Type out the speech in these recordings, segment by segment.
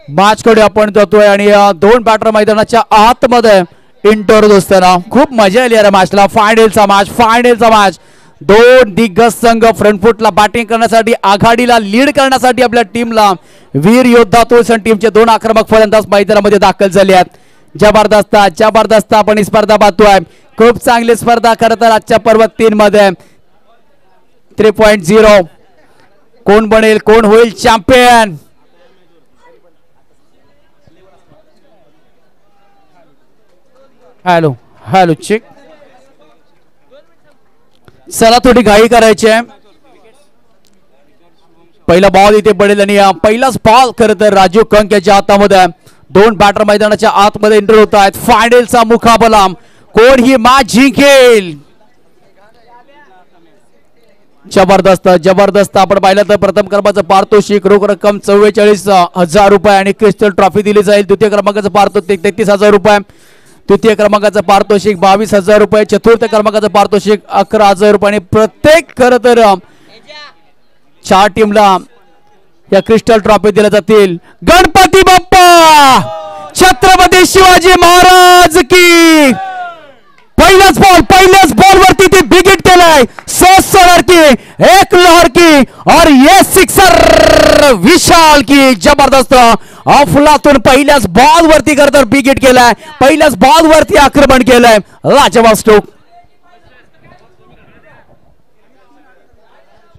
Match कडे आपण जातोय आणि दोन बॅटर मैदानाच्या आतमध्ये इंटरव्ह्यू असताना खूप मजा आली या मॅचला. फायनलचा मॅच दोन दिग्गज संघ फ्रंट फुटला बॅटिंग करण्यासाठी आघाडीला लीड करण्यासाठी आपल्या टीमला वीर योद्धा तुळसण टीमचे दोन आक्रमक फलंदाज मैदानामध्ये दाखल झाले आहेत. जबरदस्त आपण ही स्पर्धा पाहतोय. खूप चांगली स्पर्धा खरं तर आजच्या पर्व 3 मध्ये 3.0 कोण बनेल कोण होईल चॅम्पियन. Hello check. चला थोडी घाई करायची आहे. पहिला बॉल इथे पडेल आणि पहिलाच बॉल खरं तर राजू कंक याच्या हातामध्ये. दोन बॅटर मैदानाच्या आतमध्ये एंटर होत आहेत. फायनलचा मुकाबला कोण ही मॅच जिंकेल. जबरदस्त आपण पाहिलं तर प्रथम क्रमांकाचं पारितोषिक रोख रक्कम 44,000 रुपये आणि क्रिस्टल ट्रॉफी दिली जाईल. द्वितीय क्रमांकाचं पारितोषिक 33,000 रुपये. तृतीय क्रमांकाचं पारितोषिक 22,000 रुपये. चतुर्थ क्रमांकाचं पारितोषिक 11,000 रुपये आणि प्रत्येक खरं तर 4 टीमला या क्रिस्टल ट्रॉफी दिल्या जातील. गणपती बाप्पा छत्रपती शिवाजी महाराज की. पहिल्याच बॉल वरती ती विकेट केलाय. 100 लड़की एक लहर की और ये सिक्सर विशाल की. जबरदस्त अफलातून पहिल्याच बॉल वरती करतर विकेट केलाय. पहिल्याच बॉल वरती आक्रमण केलंय. लाजवाब स्ट्रोक.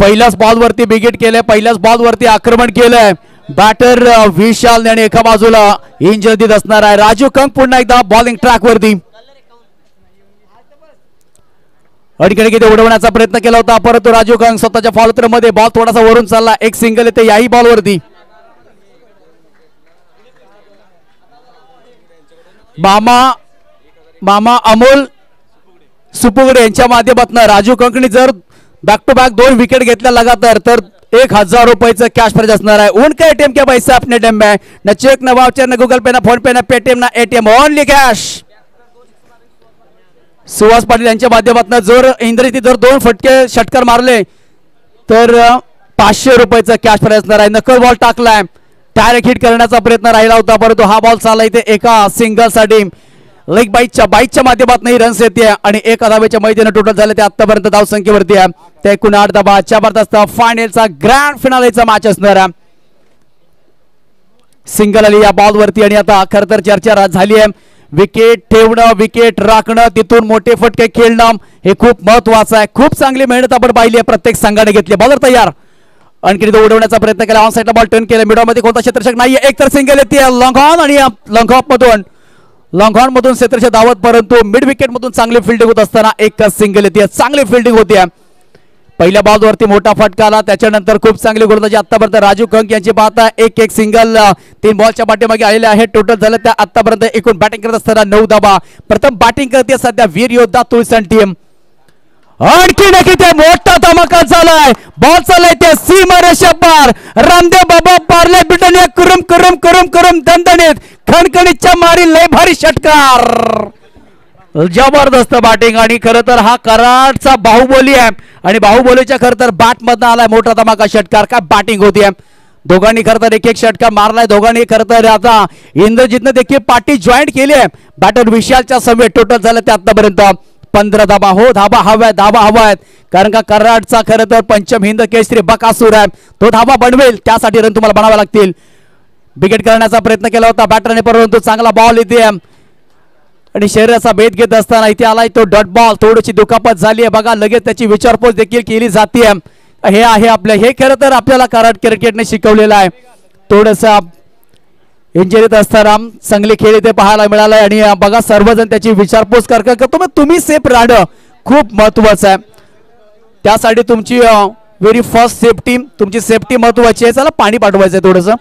पहिल्याच बॉल वरती विकेट केलंय. पहिल्याच बॉल वरती आक्रमण केलंय. बॅटर विशाल आणि एका बाजूला इंजन देत असणार आहे राजू कंक. पुन्हा एकदा बॉलिंग ट्रॅक वरती अडीकडे उडवण्याचा प्रयत्न केला होता परंतु राजू कंक स्वतःच्या फॉलोथ्रो मध्ये बॉल थोडासा वरून चालला. एक सिंगल येते याही बॉल वरती. मामा अमोल सुपुगडे यांच्या माध्यमातून राजू कंकनी जर बॅक टू बॅक 2 विकेट घेतल्या लगातार तर 1,000 रुपयाचं कॅश प्राइज असणार आहे. उनका एटीएम क्या पैसा अपने टीम में न चेक न वाउचर न गूगल पे न फोन पे न पेटीएम न ATM only cash. Suhas Patil यांच्या माध्यमातून जर इंद्रजित जर 2 फटके षटकार मारले तर 500 रुपयाचं कॅश प्राइज असणार आहे. नकल बॉल टाकलाय. डायरेक्ट हिट करण्याचा प्रयत्न राहिला होता परंतु हा बॉल चालला इथे एका सिंगल साठी. लेग बाईटच्या माध्यमातून ही रन्स येते आणि 1 धावेच्या मैदान टोटल झाले ते आतापर्यंत धाव संख्येवरती आहे ते 8 धावा. जबरदस्त फायनलचा ग्रँड फिनालेचा मॅच असणार आहे. सिंगल आली या बॉल वरती आणि आता खरं तर चर्चा झाली आहे. विकेट ठेवणं विकेट राखणं तिथून मोठे फटके खेळणं हे खूप महत्वाचं आहे. खूप चांगली मेहनत आपण पाहिली आहे प्रत्येक संघाने घेतली. बॉलर तयार आणखी उडवण्याचा प्रयत्न केला. ऑन साइडला बॉल टर्न केला. मिडमध्ये कोणता क्षेत्ररक्षक नाहीये. एक तर सिंगल येते लॉंग ऑन आणि लॉंग ऑन मधून क्षेत्ररक्षक धावत परंतु मिड विकेट मधून चांगली फिल्डिंग होत असताना एक सिंगल येते. चांगली फिल्डिंग होती. पहिल्या बॉल वरती मोठा फटका आला. त्याच्यानंतर खूप चांगली गोलंदाजी आतापर्यंत राजू कंक यांची पाहता. एक सिंगल 3 बॉलच्या पाठीमागे आलेले आहे. टोटल झालं त्या आतापर्यंत एकूण बॅटिंग करत असताना 9 धावा. प्रथम बॅटिंग करते सध्या वीर योद्धा तुळसण टीम. आणखी किती मोठा धमाका झालाय. बॉल चाललाय त्या सीमारेषा पार. रामदेव बाबा पारले बिटन करून दणदणीत खणखणीच्या मारी लय भारी षटकार. जबरदस्त बॅटिंग आणि खरं तर हा कराडचा बाहुबली आहे आणि बाहुबलीच्या खरं तर बॅट मधनं आलाय मोठा धमाका षटकार. काय बॅटिंग होती. दोघांनी खरं तर एक षटकार मारलाय. दोघांनी खरं तर आता इंद्रजितनं देखील पार्टी जॉईंट केली आहे. बॅटर विशालच्या समेत टोटल झालं ते आतापर्यंत 15 धावा. हो धावा हव्यात कारण का कराडचा खरं तर पंचम हिंद केसरी बकासूर आहे. तो धावा बनवेल त्यासाठी रन तुम्हाला बनावे लागतील. विकेट करण्याचा प्रयत्न केला होता बॅटरने परंतु चांगला बॉल इथे आणि शरीराचा भेद घेत असताना इथे आलाय तो डॉट बॉल. थोडीशी दुखापत झाली आहे बघा. लगेच त्याची विचारपूस देखील केली जाते. हे आहे आपलं हे खरं तर आपल्याला कराड क्रिकेटने शिकवलेलं आहे. थोडंसं इंजरीत असताना चांगली खेळ इथे पाहायला मिळालाय आणि बघा सर्वजण त्याची विचारपूस करतो. तुम्ही सेफ राहणं खूप महत्वाचं आहे. त्यासाठी तुमची व्हेरी फर्स्ट सेफ्टी तुमची सेफ्टी महत्वाची आहे. चला पाणी पाठवायचं आहे थोडंसं.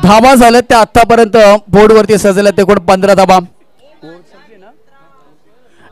धावा झाल्या त्या आतापर्यंत बोर्डवरती सजल्या ते कोण 15 धावा.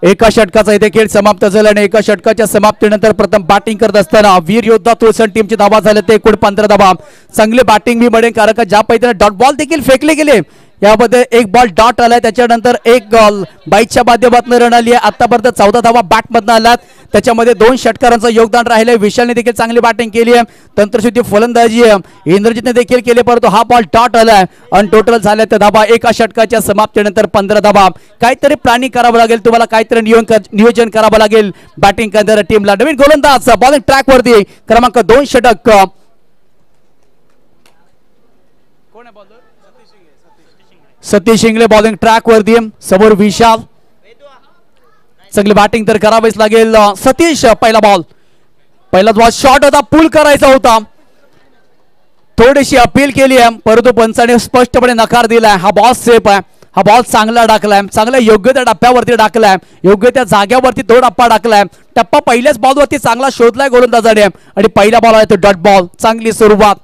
एका षटकाचा इथे खेळ समाप्त झाला आणि एका षटकाच्या समाप्तीनंतर प्रथम बॅटिंग करत असताना वीर योद्धा तुळसण टीमची धावा झाले ते एकूण 15 धावा. चांगले बॅटिंग बी मिळेल कारण का ज्या पद्धतीने डॉट बॉल देखील फेकले गेले यामध्ये एक बॉल डॉट आलाय त्याच्यानंतर एक बॉल बाईकच्या माध्यमातून रन आली आहे. आतापर्यंत 14 धावा बॅटमधून आल्यात त्याच्यामध्ये 2 षटकारांचं योगदान राहिले. विशालने देखील चांगली बॅटिंग केली आहे. तंत्रशुद्धी फलंदाजी इंद्रजितने देखील केली परंतु हा बॉल डॉट आलाय आणि टोटल झाल्या त्या धावा एका षटकाच्या समाप्तीनंतर 15 धावा. काहीतरी प्लॅनिंग करावं लागेल तुम्हाला काहीतरी नियोजन करावं लागेल बॅटिंग करणाऱ्या टीमला. नवीन गोलंदाज बॉलिंग ट्रॅक वरती क्रमांक 2 षटक सतीश शिंगले बॉलिंग ट्रॅक वरती समोर विशाल. चांगली बॅटिंग तर करावीच लागेल. सतीश पहिला बॉल शॉट होता पूल करायचा होता थोडीशी अपील केली आहे परंतु पंचाने स्पष्टपणे नकार दिलाय. हा बॉल सेफ आहे. हा बॉल चांगला टाकलाय चांगल्या योग्य त्या टप्प्यावरती टाकलाय योग्य त्या जाग्यावरती तो टप्पा टाकलाय. टप्पा पहिल्याच बॉलवरती चांगला शोधलाय गोलंदाजाने आणि पहिला बॉल आहे तो डॉट बॉल. चांगली सुरुवात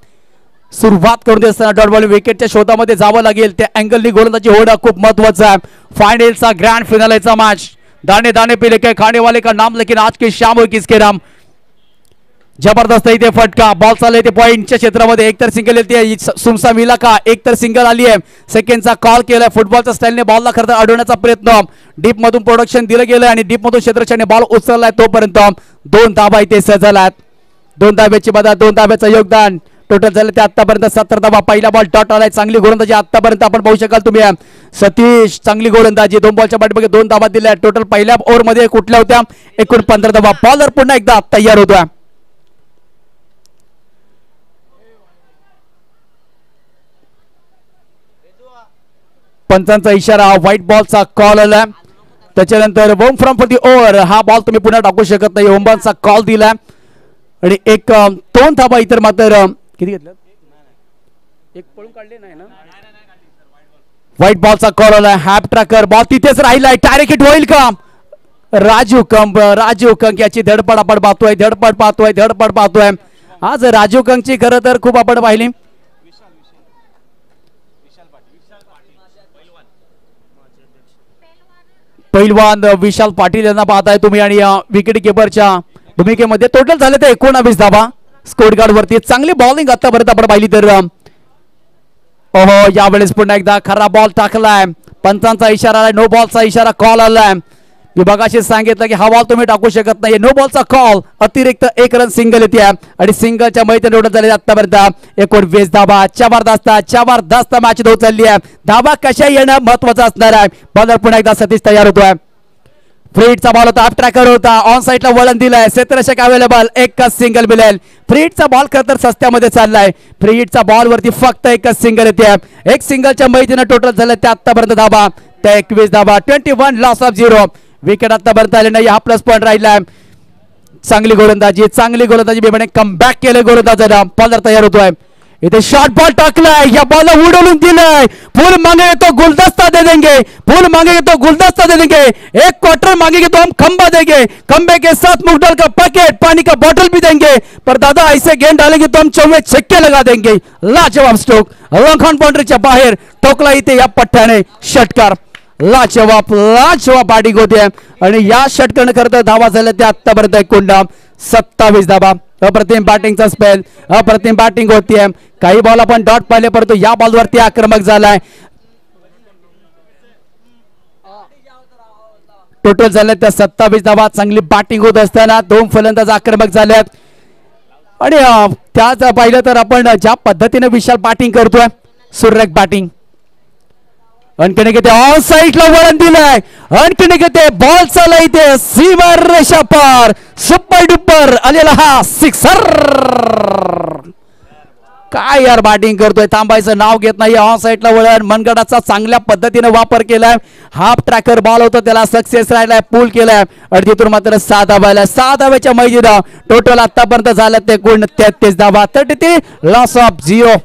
करून असताना डॉट बॉल विकेटच्या शोधामध्ये जावं लागेल त्या अँगलनी गोलंदाजी होणं खूप महत्वाचं आहे. फायनलचा ग्रँड फिनालेचा मॅच दाने दाने पे लेके खाने वाले का नाम लेकिन आज की शाम हो किसके नाम. जबरदस्त इथे फटका बॉल चालला इथे पॉइंटच्या क्षेत्रामध्ये एकतर सिंगल येते सुमसा मिला का एकतर सिंगल आली आहे. सेकंडचा कॉल केलाय फुटबॉलच्या स्टाईलने बॉलला खरं अडवण्याचा प्रयत्न डीप मधून प्रोडक्शन दिलं गेलं आणि डीप मधून क्षेत्रक्षाने बॉल उचललाय तोपर्यंत 2 धावा इथे सजलात. 2 धाब्याची बदल 2 धाब्याचं योगदान टोटल झालं ते आतापर्यंत 17 धावा. पहिला बॉल डॉट आलाय चांगली गोलंदाजी आतापर्यंत आपण पाहू शकाल तुम्ही. सतीश चांगली गोलंदाजी 2 बॉलच्या पाठीमागे 2 धावा दिल्या. टोटल पहिल्या ओव्हर मध्ये कुठल्या होत्या एकूण 15 धावा. बॉलर पुन्हा एकदा तयार होतोय. पंचांचा इशारा व्हाईट बॉलचा कॉल आला त्याच्यानंतर home from for the over हा बॉल तुम्ही पुन्हा टाकू शकत नाही. होम बॉलचा कॉल दिला आणि 2 धावा इतर मात्र किती घेतलं एक पळून काढले नाही ना. व्हाईट बॉलचा कॉल आला हॅप ट्रॅकर बॉल तिथेच राहिलाय. डायरेक्ट हिट होईल का. राजीव कंक याची धडपड आपण पाहतोय आज राजीव कंकची खरं तर खूप आपण पाहिली. पहिलवान विशाल पाटील यांना पाहताय तुम्ही आणि विकेट किपरच्या भूमिकेमध्ये टोटल झाले ते 19 धावा. स्कोर कार्ड वरती चांगली बॉलिंग आतापर्यंत आपण पाहिली तर ओहो यावेळेस पुन्हा एकदा खरा बॉल टाकलाय. पंचांचा इशारा आलाय नो बॉलचा इशारा कॉल आलाय. विभागाशी सांगितलं की हा बॉल तुम्ही टाकू शकत नाही. नो बॉलचा कॉल अतिरिक्त 1 रन सिंगल येते आणि सिंगलच्या मैदान टोटल झाले आतापर्यंत 19 धावा. जबरदस्त मॅच चालली आहे. धावा कशा येणं महत्वाचं असणार आहे. बॉलर पुन्हा एकदा सतीश तयार होतोय. फ्रीटचा बॉल होता ट्रॅकर होता ऑन साइडला वळण दिलाय. क्षेत्ररक्षक अवेलेबल एकच सिंगल मिळेल. फ्रीटचा बॉल खरं तर सस्त्यामध्ये चाललाय. फ्रीटचा बॉल वरती फक्त एकच सिंगल येते. एक सिंगलच्या मैदानात टोटल झालं ते आतापर्यंत धावा त्या 21 धावा. 21 लॉस ऑफ 0. विकेट आतापर्यंत आले नाही. हा प्लस पॉईंट राहिला. चांगली गोलंदाजी बेबाने कमबॅक केले गोलंदाजाला. बॉलर तयार होतोय. इथे शॉर्ट बॉल टाकलाय या बॉलला उडवून दिलाय. फुल मांगे तो गुलदस्ता दे देंगे एक क्वार्टर मांगेंगे तो हम खंबा देंगे. खंबे के साथ मूंग दाल का पैकेट पानी का बोतल भी देंगे पर दादा ऐसे गेंद डालेंगे तो हम 24 छक्के लगा देंगे. लाजवाब स्ट्रोक लॉन्ग बाउंड्रीच्या बाहेर टोकला इथे या पट्ट्याने षटकार. लाजवाब बॅटिंग होते आणि या षटकाने खरं तर धावा झाल्या त्या आतापर्यंत एकूण 27 धावा. अप्रतिम बॅटिंगचा स्पेल अप्रतिम बॅटिंग होतीये. काही बॉल आपण डॉट पाहिले परंतु या बॉलवरती आक्रमक झालाय. टोटल झाले त्या 27 धावा. चांगली बॅटिंग होत असताना 2 फलंदाज आक्रमक झालेत आणि त्याच पाहिलं तर आपण ज्या पद्धतीने विशाल बॅटिंग करतोय सुरेख बॅटिंग. आणखीन किती ऑन साइडला वळण दिलंय. आणखीन किती बॉल चालला इथे सीमा रेषा पार सुपर डुपर आलेला हा सिक्सर. काय यार बॅटिंग करतोय थांबायचं नाव घेत नाही. ऑन साइडला वळण मनगडाचा चांगल्या पद्धतीने वापर केलाय. हाफ ट्रॅकर बॉल होता त्याला सक्सेस राहिलाय पूल केलाय आणि तिथून मात्र 6 धावा. 6 धाव्याच्या मैदानात टोटल आतापर्यंत झालं ते गुण 33 धावा. 33 लॉस ऑफ 0.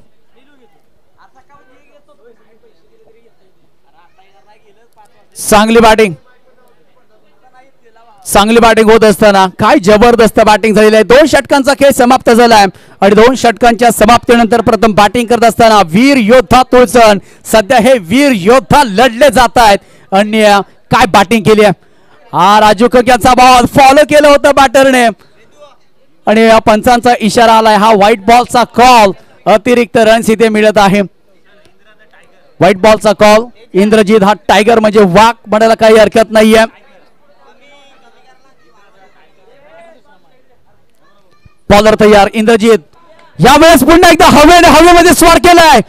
चांगली बॅटिंग होत असताना काय जबरदस्त बॅटिंग झालेली आहे. 2 षटकांचा खेळ समाप्त झालाय आणि 2 षटकांच्या समाप्तीनंतर प्रथम बॅटिंग करत असताना वीर योद्धा तुळसण. सध्या हे वीर योद्धा लढले जात आहेत आणि काय बॅटिंग केली आहे. हा राजू कंक यांचा बॉल फॉलो केलं होतं बॅटरने आणि या पंचांचा इशारा आलाय. हा व्हाईट बॉलचा कॉल, अतिरिक्त रन्स इथे मिळत आहे. व्हाईट बॉलचा कॉल. इंद्रजित हा टायगर म्हणजे वाघ म्हणायला काही हरकत नाहीये. बॉलर तयार. इंद्रजित यावेळेस पुन्हा एकदा हवेमध्ये स्वार केलाय.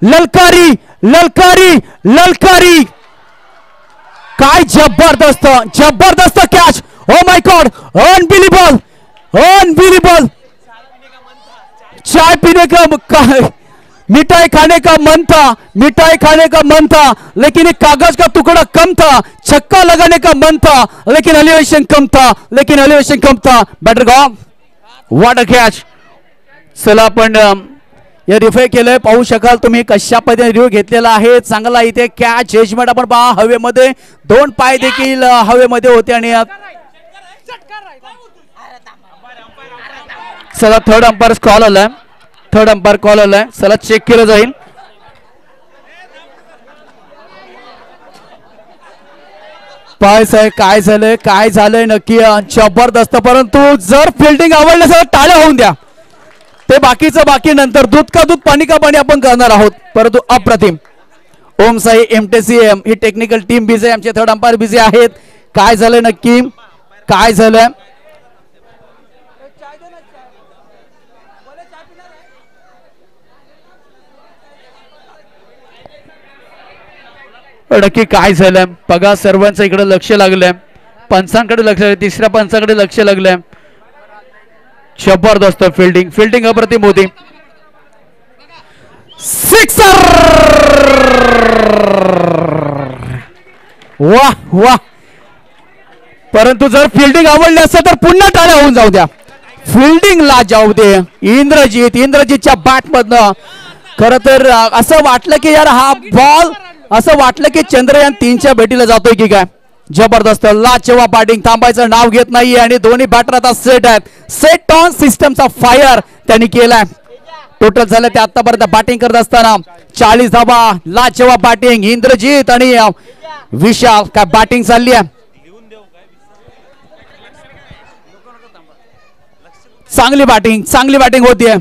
ललकारी ललकारी ललकारी. काय जबरदस्त जबरदस्त कॅच. Oh my God, अनबिलीबल अनबिलीबल. चाय पीने का मिठाई खाने का मन था, मिठाई खाने का मन था, लेकिन एक कागज का टुकड़ा कम था. छक्का लगाने का मन था लेकिन एलिवेशन कम था, लेकिन एलिवेशन कम था. Batter gone. What a catch. चला आपण या रिफे केलंय. पाहू शकाल तुम्ही कशा पद्धतीने रिव्ह्यू घेतलेला आहे. चांगला इथे कॅच जजमेंट आपण पहा. हवेमध्ये दोन पाय देखील हवेमध्ये होते आणि चला थर्ड अंपायर कॉल आलाय. थर्ड अंपायर कॉल आलाय. चला चेक केलं जाईल. काय झालंय काय झालंय नक्की. जबरदस्त. परंतु जर फिल्डिंग आवडली असेल टाळ्या होऊन द्या. ते बाकीचं बाकी, नंतर दूध का दूध पाणी का पाणी आपण करणार आहोत. परंतु अप्रतिम. ओम साई MTCM ही टेक्निकल टीम बिझी आहे. आमचे थर्ड अंपायर बिझी आहेत. काय झालंय नक्की काय झालंय. नक्की काय झालं बघा. सर्वांचं इकडे लक्ष लागलंय. पंचांकडे लक्ष, तिसऱ्या पंचाकडे लक्ष लागलंय. जबरदस्त फिल्डिंग. फिल्डिंग अप्रतिम होती. सिक्सर. वाह वाह. परंतु जर फिल्डिंग आवडली असेल तर पुन्हा टाळ्या होऊन जाऊ द्या. फिल्डिंगला जाऊ दे. इंद्रजितच्या बॅट मधनं खरं तर असं वाटलं की यार हा बॉल, असं वाटलं की चंद्रयान 3च्या भेटीला जातोय की काय. जबरदस्त लाजवाब बॅटिंग. थांबायचं नाव घेत नाहीये आणि दोन्ही बॅटर आता सेट आहेत. सेट ऑन सिस्टमचा फायर त्यांनी केलाय. टोटल झालं ते आतापर्यंत बॅटिंग करत असताना 40 धावा. लाजवाब बॅटिंग. इंद्रजित आणि विशाल काय बॅटिंग चालली आहे. चांगली बॅटिंग होतीये.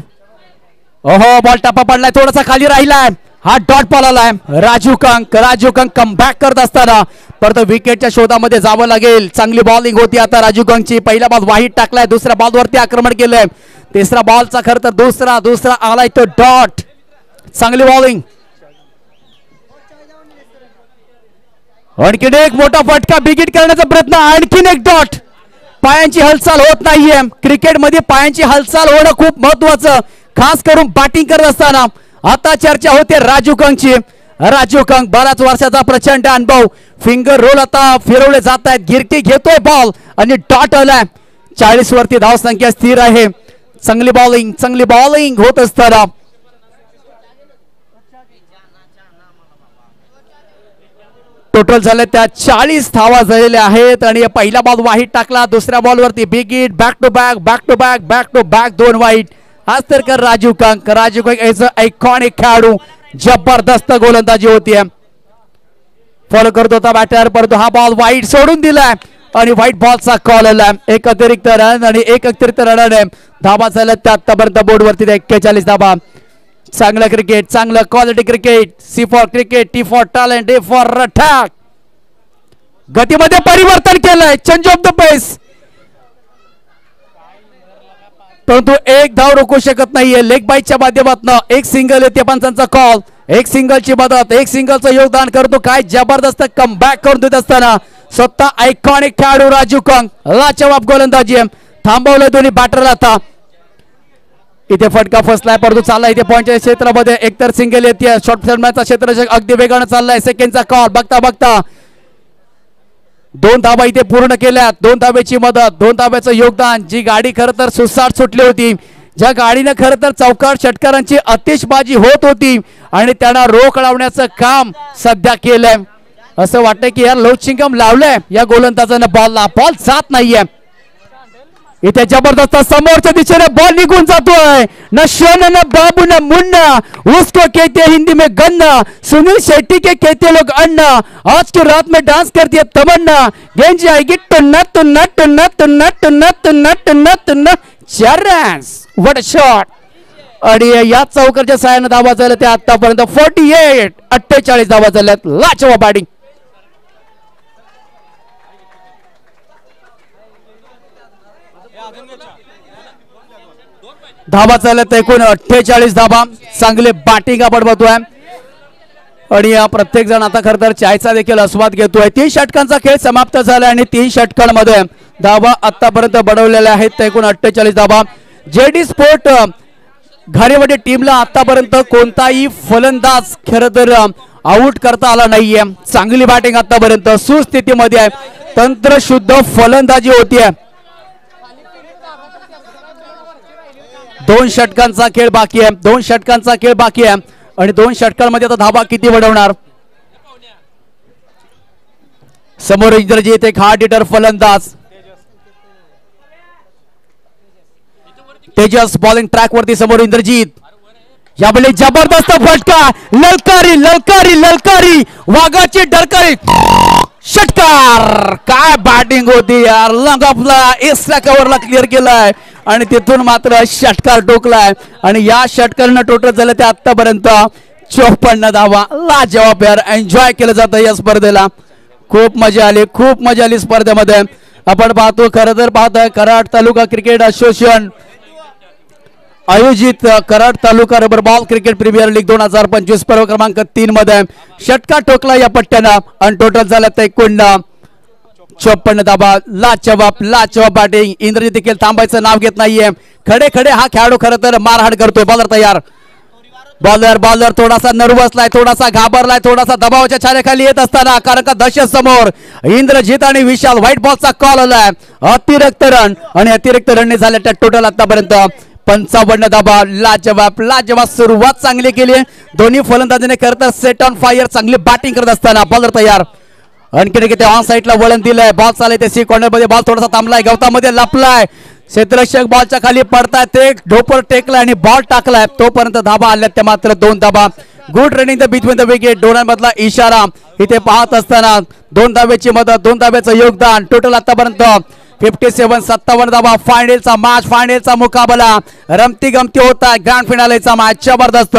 ओहो बॉल टप्पा पडलाय, थोडासा खाली राहिलाय. हा डॉट बॉल आलाय. राजू कंक कमबॅक करत असताना परत विकेटच्या शोधामध्ये जावं लागेल. चांगली बॉलिंग होती आता राजू कंकची. पहिला बॉल वाईट टाकलाय, दुसऱ्या बॉलवरती आक्रमण केलंय. तिसरा बॉलचा खरं तर दुसरा आलाय तो डॉट. चांगली बॉलिंग. आणखीन एक मोठा फटका बिगिट करण्याचा प्रयत्न. आणखीन एक डॉट. पायांची हालचाल होत नाहीये. क्रिकेटमध्ये पायांची हालचाल होणं खूप महत्वाचं, खास करून बॅटिंग करत असताना. आता चर्चा होते राजू कंक बऱ्याच वर्षाचा प्रचंड अनुभव. फिंगर रोल आता फिरवले जात आहेत. गिरकी घेतोय बॉल आणि डॉट आलाय. 40 वरती धाव संख्या स्थिर आहे. चांगली बॉलिंग होत असताना टोटल झाले त्या 40 धावा झालेल्या आहेत आणि पहिला बॉल वाईट टाकला. दुसऱ्या बॉलवरती big hit. Back to back 2 wide. आज तर कर Raju Kank as a iconic खेळाडू. जबरदस्त गोलंदाजी होतीये. फॉलो करत होता बॅटर, परंतु हा बॉल वाईट सोडून दिलाय आणि व्हाईट बॉलचा कॉल आलाय. एक अतिरिक्त रन धाबा झाल्या त्या आतापर्यंत बोर्डवरती 41 धाबा. चांगलं क्रिकेट, चांगलं quality cricket. C for cricket, T for talent, A for attack. गतीमध्ये परिवर्तन केलंय. Change of the pace. परंतु एक धाव रोखू शकत नाहीये. लेग बाईटच्या माध्यमातून एक सिंगल येते. पंचांचा कॉल. एक सिंगलची मदत, एक सिंगलचं योगदान करतो. काय जबरदस्त कमबॅक करून देत असताना स्वतः आयकॉनिक खेळाडू राजू कंक. लाजवाब गोलंदाजी. थांबवलं दोन्ही बॅटरला. आता इथे फटका फसलाय, परंतु चाललाय इथे पॉइंटच्या क्षेत्रामध्ये. एकतर सिंगल येते. शॉर्ट फॉर्मॅटचा क्षेत्र अगदी वेगानं चाललाय. सेकंडचा कॉल. बघता 2 धाबा इथे पूर्ण केल्या. 2 धाब्याची मदत, 2 धाब्याचं योगदान. जी गाडी खरं तर सुसाट सुटली होती, ज्या गाडीनं खरं तर चौकार षटकारांची आतिषबाजी होत होती आणि त्यांना रोख लावण्याचं काम सध्या केलंय. असं वाटतंय की यार लवचिंगम लावलंय या गोलंदाजानं बॉलला. बॉल जात नाहीये. इथे जबरदस्त समोरच्या दिशेने बॉल निघून जातोय न शोन न बाबू न मुन्ना उसको कहते हैं हिंदी में गन्ना सुनील शेट्टी के कहते लोग अन्ना आज की रात में डांस करती है तमन्ना गेंद जाएगी Tunna Tunna Tunna Tunna Tunna Tunna Tunna Tunna 4 runs what a shot आणि या चौकारच्या साहाय्याने धावा झाल्या त्या आतापर्यंत 48 धावा झाल्यात लाजवाब बॅटिंग धावा चालत एकूण 48 धावा चांगले बॅटिंग आपण बघतोय आणि या प्रत्येक जण आता खरं तर चायचा देखील आस्वाद घेतोय 3 षटकांचा खेळ समाप्त झाला आणि 3 षटकांमध्ये धावा आतापर्यंत बढवलेल्या आहेत एकूण 48 धावा जेडी स्पोर्ट घारेवाडी टीमला आतापर्यंत कोणताही फलंदाज खरं तर आउट करता आला नाहीये चांगली बॅटिंग आतापर्यंत सुस्थितीमध्ये आहे तंत्रशुद्ध फलंदाजी होतीये 2 षटकांचा खेळ बाकी आहे 2 षटकांचा खेळ बाकी आहे आणि 2 षटकांमध्ये आता धावा किती बढवणार समोर इंद्रजीत एक हार्ड हिटर फलंदाज तेजस बॉलिंग ट्रॅक वरती समोर इंद्रजीत यावेळी जबरदस्त फटका ललकारी ललकारी ललकारी वाघाची डरकारी षटकार काय बॅटिंग होती यार लंगापला एसला कव्हरला क्लिअर केलाय आणि तिथून मात्र षटकार टोकलाय आणि या षटकारानं टोटल झालं ते आतापर्यंत 54 धावा लाजवाब यार एन्जॉय केलं जातं या स्पर्धेला खूप मजा आली स्पर्धेमध्ये आपण पाहतो खरं तर पाहतोय कराड तालुका क्रिकेट असोसिएशन आयोजित Karad taluka rubber ball cricket premier league 2025 पर्व क्रमांक 3 मध्ये षटकार ठोकला या पट्ट्यानं आणि टोटल झालं ते 54 धावा लाजवाब बॅटिंग इंद्रजीत देखील थांबायचं नाव घेत नाहीये खडे हा खेळाडू खरं तर मारहाण करतोय बॉलर तयार बॉलर थोडासा नर्वसलाय थोडासा घाबरलाय थोडासा दबावाच्या छायाखाली येत असताना कारण का दशे समोर इंद्रजीत आणि विशाल व्हाईट बॉलचा कॉल आलाय अतिरिक्त रन आणि अतिरिक्त रनने झाले त्या टोटल आतापर्यंत 55 धावा लाजवाब सुरुवात चांगली केली दोन्ही फलंदाजांनी खरं तर सेट ऑन फायर चांगली बॅटिंग करत असताना बॉलर तयार आणखी किती ऑन साईडला वळण दिलंय बॉल चालय ते सी कॉर्नर मध्ये बॉल थोडासा थांबलाय गवतामध्ये लपलाय क्षेत्ररक्षक बॉलच्या खाली पडताय ते ढोपर टेकलाय आणि बॉल टाकलाय तोपर्यंत धावा आल्या त्या मात्र 2 धावा good running the between the wicket दोनांमधला इशारा इथे पाहत असताना 2 धावेची मदत 2 धावेचं योगदान टोटल आतापर्यंत 57 धावा फायनलचा मुकाबला रमती गमती होता ग्रँड फिनालेचा मॅच जबरदस्त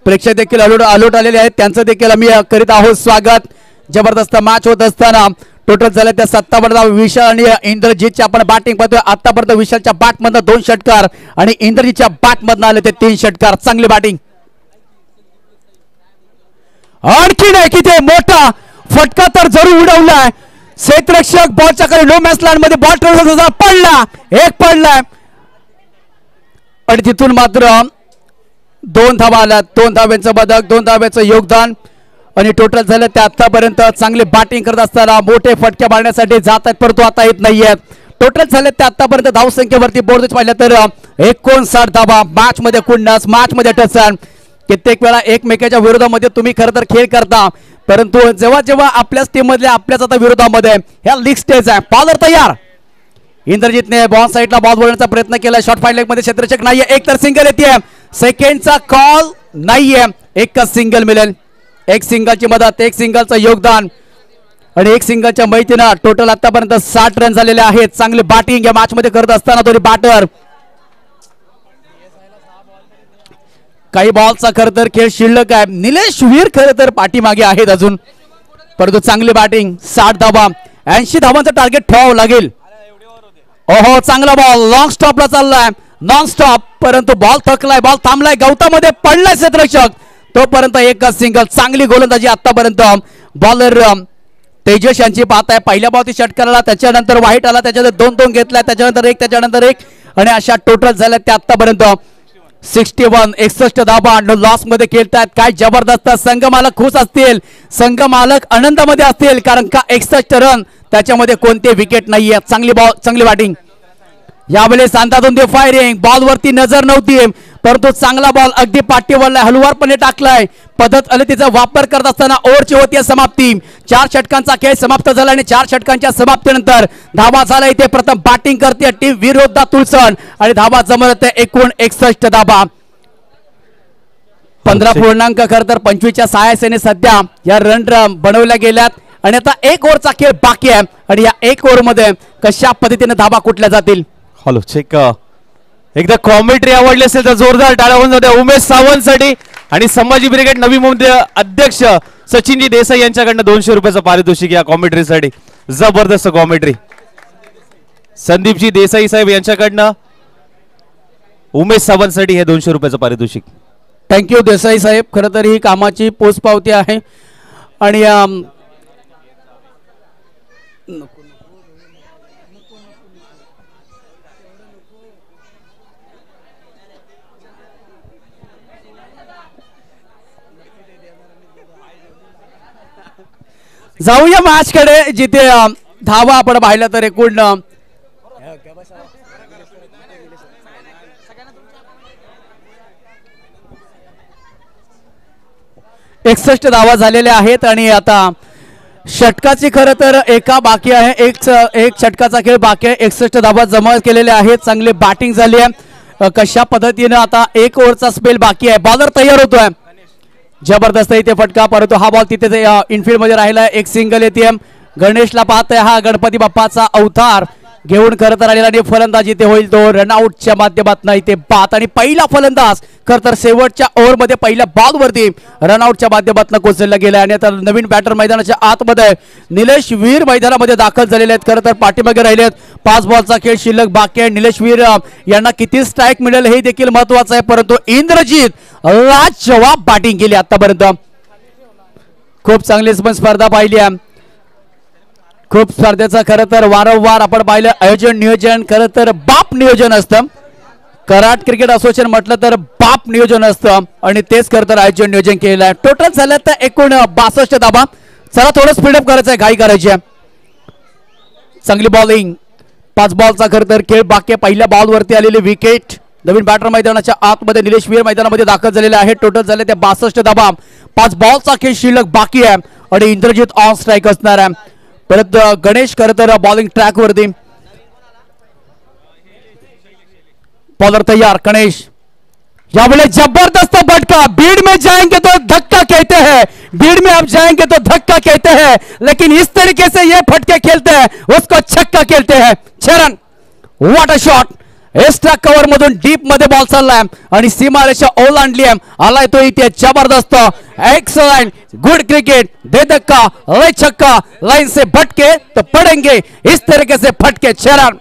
प्रेक्षक देखील अलर्ट आलेले आहेत त्यांचं देखील आम्ही करीत आहोत स्वागत जबरदस्त मॅच होत असताना टोटल झाले त्या 57 धावा विशाल आणि इंद्रजीतची आपण बॅटिंग पाहतोय आतापर्यंत विशालच्या बॅट मधनं 2 षटकार आणि इंद्रजीतच्या बॅट मधनं आले ते 3 षटकार चांगली बॅटिंग आणखी नाही किती मोठा फटका तर जरूर उडवलाय क्षेत्ररक्षक बॉलच्या खाली नो मॅच लाईन मध्ये बॉल ठेवला पडलाय आणि तिथून मात्र 2 धावा आल्या 2 धाव्यांचं बदक 2 धाव्याचं योगदान आणि टोटल झालं ते आतापर्यंत चांगले बॅटिंग करत असताना मोठे फटके मारण्यासाठी जात आहेत परंतु आता येत नाहीये टोटल झाले ते आतापर्यंत धावसंख्येवरती बोर्ड पाहिलं तर 59 धावा मॅच मध्ये कुंडास मॅच मध्ये टचन कित्येक वेळा एकमेकाच्या विरोधामध्ये तुम्ही खरं तर खेळ करता परंतु जेव्हा आपल्याच टीम मधल्या आपल्याच आता विरोधामध्ये ह्या लीग स्टेज आहे बॉलर तयार इंद्रजीतने बॉल साईडला बॉल बोलण्याचा प्रयत्न केला शॉर्ट फाईट लेग मध्ये क्षेत्ररक्षक नाहीये एक तर सिंगल येते सेकंडचा कॉल नाहीये एकच सिंगल मिळेल एक सिंगलची मदत एक सिंगलचं योगदान आणि एक सिंगलच्या मैत्रीनं टोटल आतापर्यंत 60 रन झालेले आहेत चांगली बॅटिंग या मॅच मध्ये करत असताना दोन्ही बॅटर काही बॉलचा खरं तर खेळ शिल्लक आहे निलेश वीर खरं तर पाठीमागे आहेत अजून परंतु चांगली बॅटिंग 60 धावा 80 धावांचं टार्गेट ठेवावं लागेल ओहो चांगला बॉल लॉंग स्टॉपला चाललाय नॉन स्टॉप परंतु बॉल थकलाय बॉल थांबलाय गवतामध्ये पडलाय क्षेत्ररक्षक तोपर्यंत एकच सिंगल चांगली गोलंदाजी आतापर्यंत बॉलर तेजस यांची पाहताय पहिल्या बॉलची षटकार आला त्याच्यानंतर वाईट आला त्याच्यानंतर 2-2 घेतलाय त्याच्यानंतर एक आणि अशा टोटल झाल्या त्या आतापर्यंत 61 धावा लॉस मध्ये खेळतायत काय जबरदस्त संघ मालक खुश असतील संघ मालक आनंदामध्ये असतील कारण का 61 रन त्याच्यामध्ये कोणते विकेट नाहीये चांगली बॅटिंग यावेळेस अंदाजून फायरिंग बॉल वरती नजर नव्हती परंतु चांगला बॉल अगदी पाठीवरला हलवारपणे टाकलाय. पद्धत तिचा वापर करत असताना ओव्हरची होती समाप्ती. 4 षटकांचा खेळ समाप्त झाला आणि 4 षटकांच्या समाप्तीनंतर धावा झाला. इथे प्रथम बॅटिंग करते टीम विरोधा तुळसण आणि धावा जमत एकूण 61 धावा. 15 खरं तर 25च्या सहाय्याने सध्या या रन बनवल्या गेल्यात आणि आता 1 ओव्हरचा खेळ बाकी आहे आणि या 1 ओव्हर मध्ये कशा पद्धतीने धावा कुठल्या जातील. हॅलो चेक एकदा कॉमेंट्री आवडली असेल तर जोरदार टाळ्या होऊन जाते उमेश सावंतसाठी. आणि संभाजी ब्रिगेड नवी मुंबई अध्यक्ष सचिनजी देसाई यांच्याकडनं 200 रुपयाचं पारितोषिक या कॉमेंट्रीसाठी. जबरदस्त कॉमेंट्री. संदीपजी देसाई साहेब यांच्याकडनं उमेश सावंतसाठी हे 200 रुपयाचं पारितोषिक. थँक्यू देसाई साहेब. खरं तर ही कामाची पोचपावती आहे आणि जाऊया मॅच कडे जिथे धावा आपण पाहिलं तर एकूण 61 धावा झालेल्या आहेत आणि आता षटकाची खरं तर एका बाकी आहे. एक षटकाचा खेळ बाकी आहे. 61 धावा जमा केलेल्या आहेत. चांगली बॅटिंग झाली आहे. कशा पद्धतीने आता 1 ओव्हरचा स्पेल बाकी आहे. बॉलर तयार होतोय. जबरदस्त इथे फटका परंतु हा बॉल तिथे इनफिल्ड मध्ये राहिला. एक सिंगल येते. गणेशला पाहतोय हा गणपती बाप्पाचा अवतार घेऊन खरं तर आलेला आणि फलंदाज इथे होईल तो रनआउटच्या माध्यमातून इथे बाद आणि पहिला फलंदाज खरं तर शेवटच्या ओव्हर मध्ये पहिल्या बॉल वरती रनआउटच्या माध्यमातून कोसळला गेला आणि आता नवीन बॅटर मैदानाच्या आतमध्ये निलेश वीर मैदानामध्ये दाखल झालेले आहेत. खरं तर पाठीमागे राहिलेत. 5 बॉलचा खेळ शिल्लक बाकी आहे. निलेश वीर यांना किती स्ट्राईक मिळेल हे देखील महत्वाचं आहे. परंतु इंद्रजीत लाजवाब बॅटिंग केली आतापर्यंत. खूप चांगली स्पर्धा पाहिली आहे. खूप स्पर्धेचं खरं तर वारंवार आपण पाहिलं आयोजन नियोजन खरं तर बाप नियोजन असतं. कराड क्रिकेट असोसिएशन म्हटलं तर बाप नियोजन असतं आणि तेच खरं तर आयोजन नियोजन केलेलं आहे. टोटल झालं तर एकूण 62 धावा. चला थोडं स्पीडअप करायचं आहे. घाई करायची आहे. चांगली बॉलिंग. 5 बॉलचा खरं तर खेळ बाकी आहे. पहिल्या बॉल वरती आलेली विकेट. नवीन बॅटर मैदानाच्या आतमध्ये निलेश वीर मैदानामध्ये दाखल झालेले आहे. टोटल झाले ते 62 धावा. 5 बॉलचा खेळ शिल्लक बाकी आहे आणि इंद्रजित ऑन स्ट्राईक असणार आहे. परत गणेश खरं तर बॉलिंग ट्रॅक वरती. बॉलर तैयार. गणेश यावेळी जबरदस्त फटका. भीड़ में जाएंगे तो धक्का कहते हैं. भीड़ में आप जाएंगे तो धक्का कहते हैं लेकिन इस तरीके से ये फटके खेलते हैं उसको छक्का खेलते हैं. 6 run. What a shot. Extra cover मधून डीप मध्ये बॉल चाललाय आणि सीमारेषा ओलांडली आलाय तो इथे. जबरदस्त एक्सलेंट गुड क्रिकेट. दे धक्का ले छक्का. लाइन से भटके तो पड़ेंगे इस तरीके से फटके. 6 run.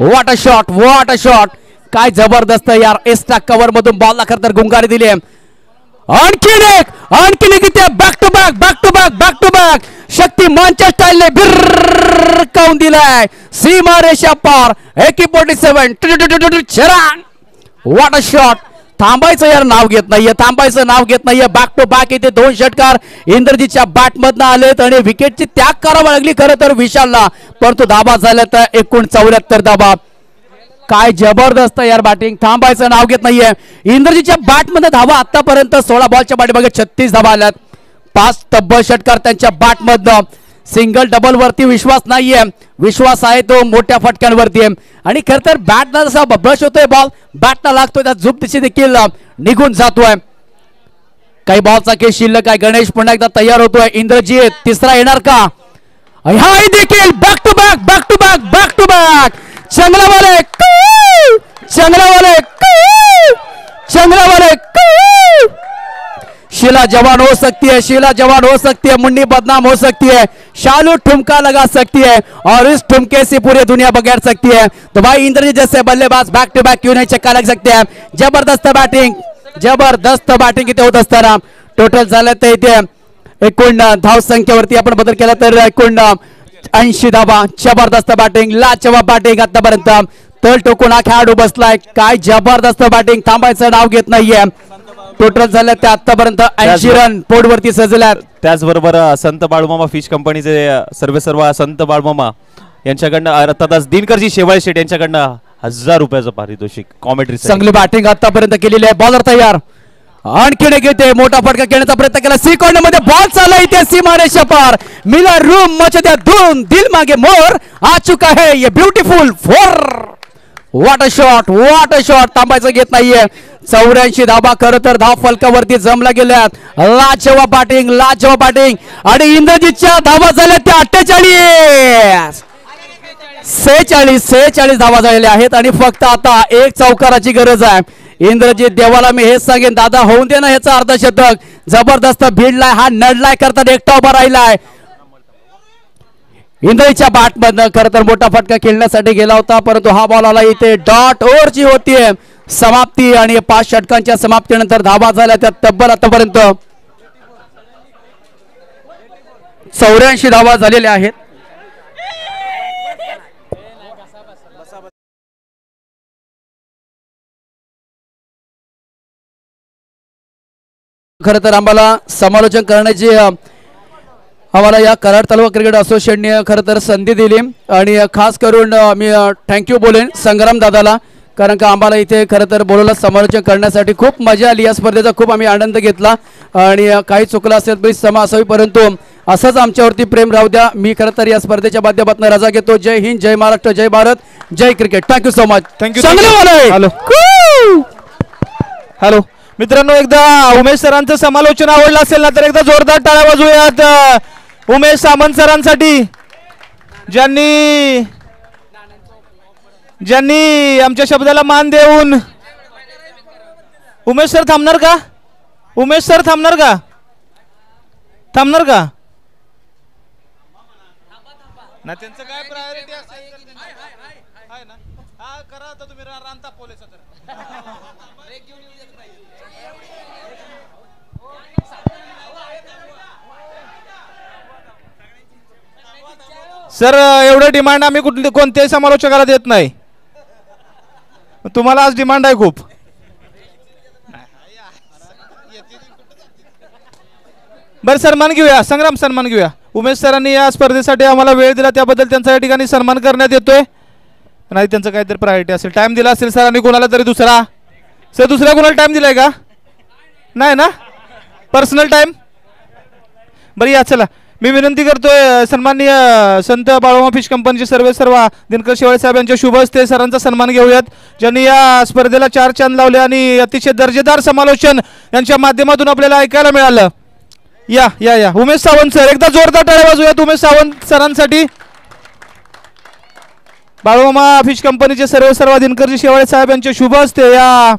What a shot. What a shot. काय जबरदस्त यार. एक्स्ट्रा कव्हर मधून बॉलला खरं तर गुंगारी दिली. आणखीन एक इथे बॅक टू बॅक शक्तिमानच्या स्टाईलने बिरकावून दिलाय सीमा रेषा पार. AK-47. 6 run. What a shot. थांबायचं यार नाव घेत नाहीये. बॅक टू बॅक इथे 2 षटकार इंद्रजीतच्या बॅट मधनं आलेत आणि विकेटची त्याग करावी लागली खरं तर विशालला. परंतु धाबा झाल्या तर एकूण 74 धाबा. काय जबरदस्त यार बॅटिंग. थांबायचं नाव घेत नाहीये. इंद्रजीतच्या बॅट मध्ये धावा आतापर्यंत 16 बॉलच्या पाठीमागे 36 धावा आल्यात. 5 तब्बल षटकार त्यांच्या बॅट मधनं. सिंगल डबल वरती विश्वास नाहीये. विश्वास आहे तो मोठ्या फटक्यांवरती आणि खरं तर बॅटला जसा ब्रश होतोय बॉल बॅटला लागतोय त्या झुप दिशे देखील निघून जातोय. काही बॉलचा खेळ शिल्लक आहे. गणेश पुन्हा एकदा तयार होतोय. इंद्रजीत तिसरा येणार का. हाही देखील बॅक टू बॅक. चंद्रवाले शीला जवान हो सकती है. मुन्नी बदनाम हो सकती है. शालू ठुमका लगा सकती है और इस ठुमके से पूरी दुनिया बगैर सकती है. तो भाई इंद्रजीत जैसे बल्लेबाज बैक टू बैक क्यों नहीं छक्का लग सकते हैं. जबरदस्त बॅटिंग इथे होत असताना टोटल झालं तर इथे एकूण धाव संख्येवरती आपण बदल केला तर एकूण 80 धावा. जबरदस्त बॅटिंग. लाजवाब बॅटिंग आतापर्यंत. तळ टोकून हा खेळाडू बसलाय. काय जबरदस्त बॅटिंग. थांबायचं नाव घेत नाहीये. टोटल झालं ते आतापर्यंत 80 रन पोर्टवरती सजल्यात. त्याचबरोबर संत बाळूमामा फिश कंपनीचे सर्व संत बाळूमामा यांच्याकडनं अर्थातच दिनकरजी शेवाळे शेठ यांच्याकडनं 1000 रुपयाचं पारितोषिक कॉमेंट्री. चांगली बॅटिंग आतापर्यंत केलेली आहे. बॉलर तयार, आणखीन एक येते, मोठा फटका खेळण्याचा प्रयत्न केला. सी कॉर्नर मध्ये बॉल चालला इथे सीमारेषा पार. मिलर रूम मचद्या धूम, दिल मागे मोर आ चुका है ये beautiful four. What a shot, what a shot. थांबायचं घेत नाहीये. 84 धाबा खरं तर धाव फलकावरती जमला गेल्यात. लाजवाब बॅटिंग, लाजवाब बॅटिंग. आणि इंद्रजितच्या धावा झाल्या त्या 48, 46 धावा झालेल्या आहेत. आणि फक्त आता एक चौकाराची गरज आहे. इंद्रजित देवाला मी हेच सांगेन, दादा होऊन दे ना ह्याचा अर्धशतक. जबरदस्त भिडलाय हा, नडलाय करतात, एकटा उभा राहिलाय. इंद्रजीतच्या बॅट मधनं खरं तर मोठा फटका खेळण्यासाठी गेला होता, परंतु हा बॉल आला इथे. डॉट ओव्हरची होतीये समाप्ती आणि 5 षटकांच्या समाप्तीनंतर धावा झाल्या त्या तब्बल आतापर्यंत 84 धावा झालेल्या आहेत. खरं तर आम्हाला समालोचन करण्याची आम्हाला या कराड तालुका क्रिकेट असोसिएशनने खरं तर संधी दिली. आणि खास करून मी थँक्यू बोलेन संग्राम दादाला, कारण का आम्हाला इथे खरं तर बोलायला समालोचन करण्यासाठी खूप मजा आली. या स्पर्धेचा खूप आम्ही आनंद घेतला. आणि काही चुकलं असेल तरी क्षमा असावी, परंतु असंच आमच्यावरती प्रेम राहू द्या. मी खरं तर या स्पर्धेच्या माध्यमातून रजा घेतो. जय हिंद, जय महाराष्ट्र, जय भारत, जय cricket. Thank you so much. Thank you. Hello hello मित्रांनो, एकदा उमेश सरांचं समालोचन आवडलं असेल ना तर एकदा जोरदार टाळ्या वाजवूयात उमेश सामंत सरांसाठी, ज्यांनी आमच्या शब्दाला मान देऊन. उमेश सर थांबणार का? उमेश सर थांबणार का? थांबणार का? ना त्यांचं काय प्रायोरिटी असेल आहे ना. हा करा आता तुम्ही रांता पोलीस सर. एवढं डिमांड आम्ही कोणत्याही समालोचकाला देत नाही. तुम्हाला आज डिमांड आहे खूप. बरं सन्मान घेऊया, संग्राम सन्मान घेऊया. उमेश सरांनी या स्पर्धेसाठी आम्हाला वेळ दिला त्याबद्दल त्यांचा या ठिकाणी सन्मान करण्यात येतोय. नाही त्यांचं काहीतरी प्रायोरिटी असेल, टाइम दिला असेल सरांनी कोणाला तरी दुसरा. सर दुसऱ्या कोणाला टाइम दिलाय का? नाही ना, पर्सनल टाइम. बरं या चला, मी विनंती करतोय सन्माननीय संत बाळोमा फिश कंपनीचे सर्व दिनकर शेवाळे साहेब यांच्या शुभ हस्ते सरांचा सन्मान घेऊयात, ज्यांनी या स्पर्धेला 4 चांद लावले आणि अतिशय दर्जेदार समालोचन यांच्या माध्यमातून आपल्याला ऐकायला मिळालं. या या या उमेश सावंत सर, एकदा जोरदार टाळ्या वाजवूयात उमेश सावंत सरांसाठी. बाळोमा फिश कंपनीचे सर्व दिनकरजी शेवाळे साहेब यांच्या शुभ हस्ते या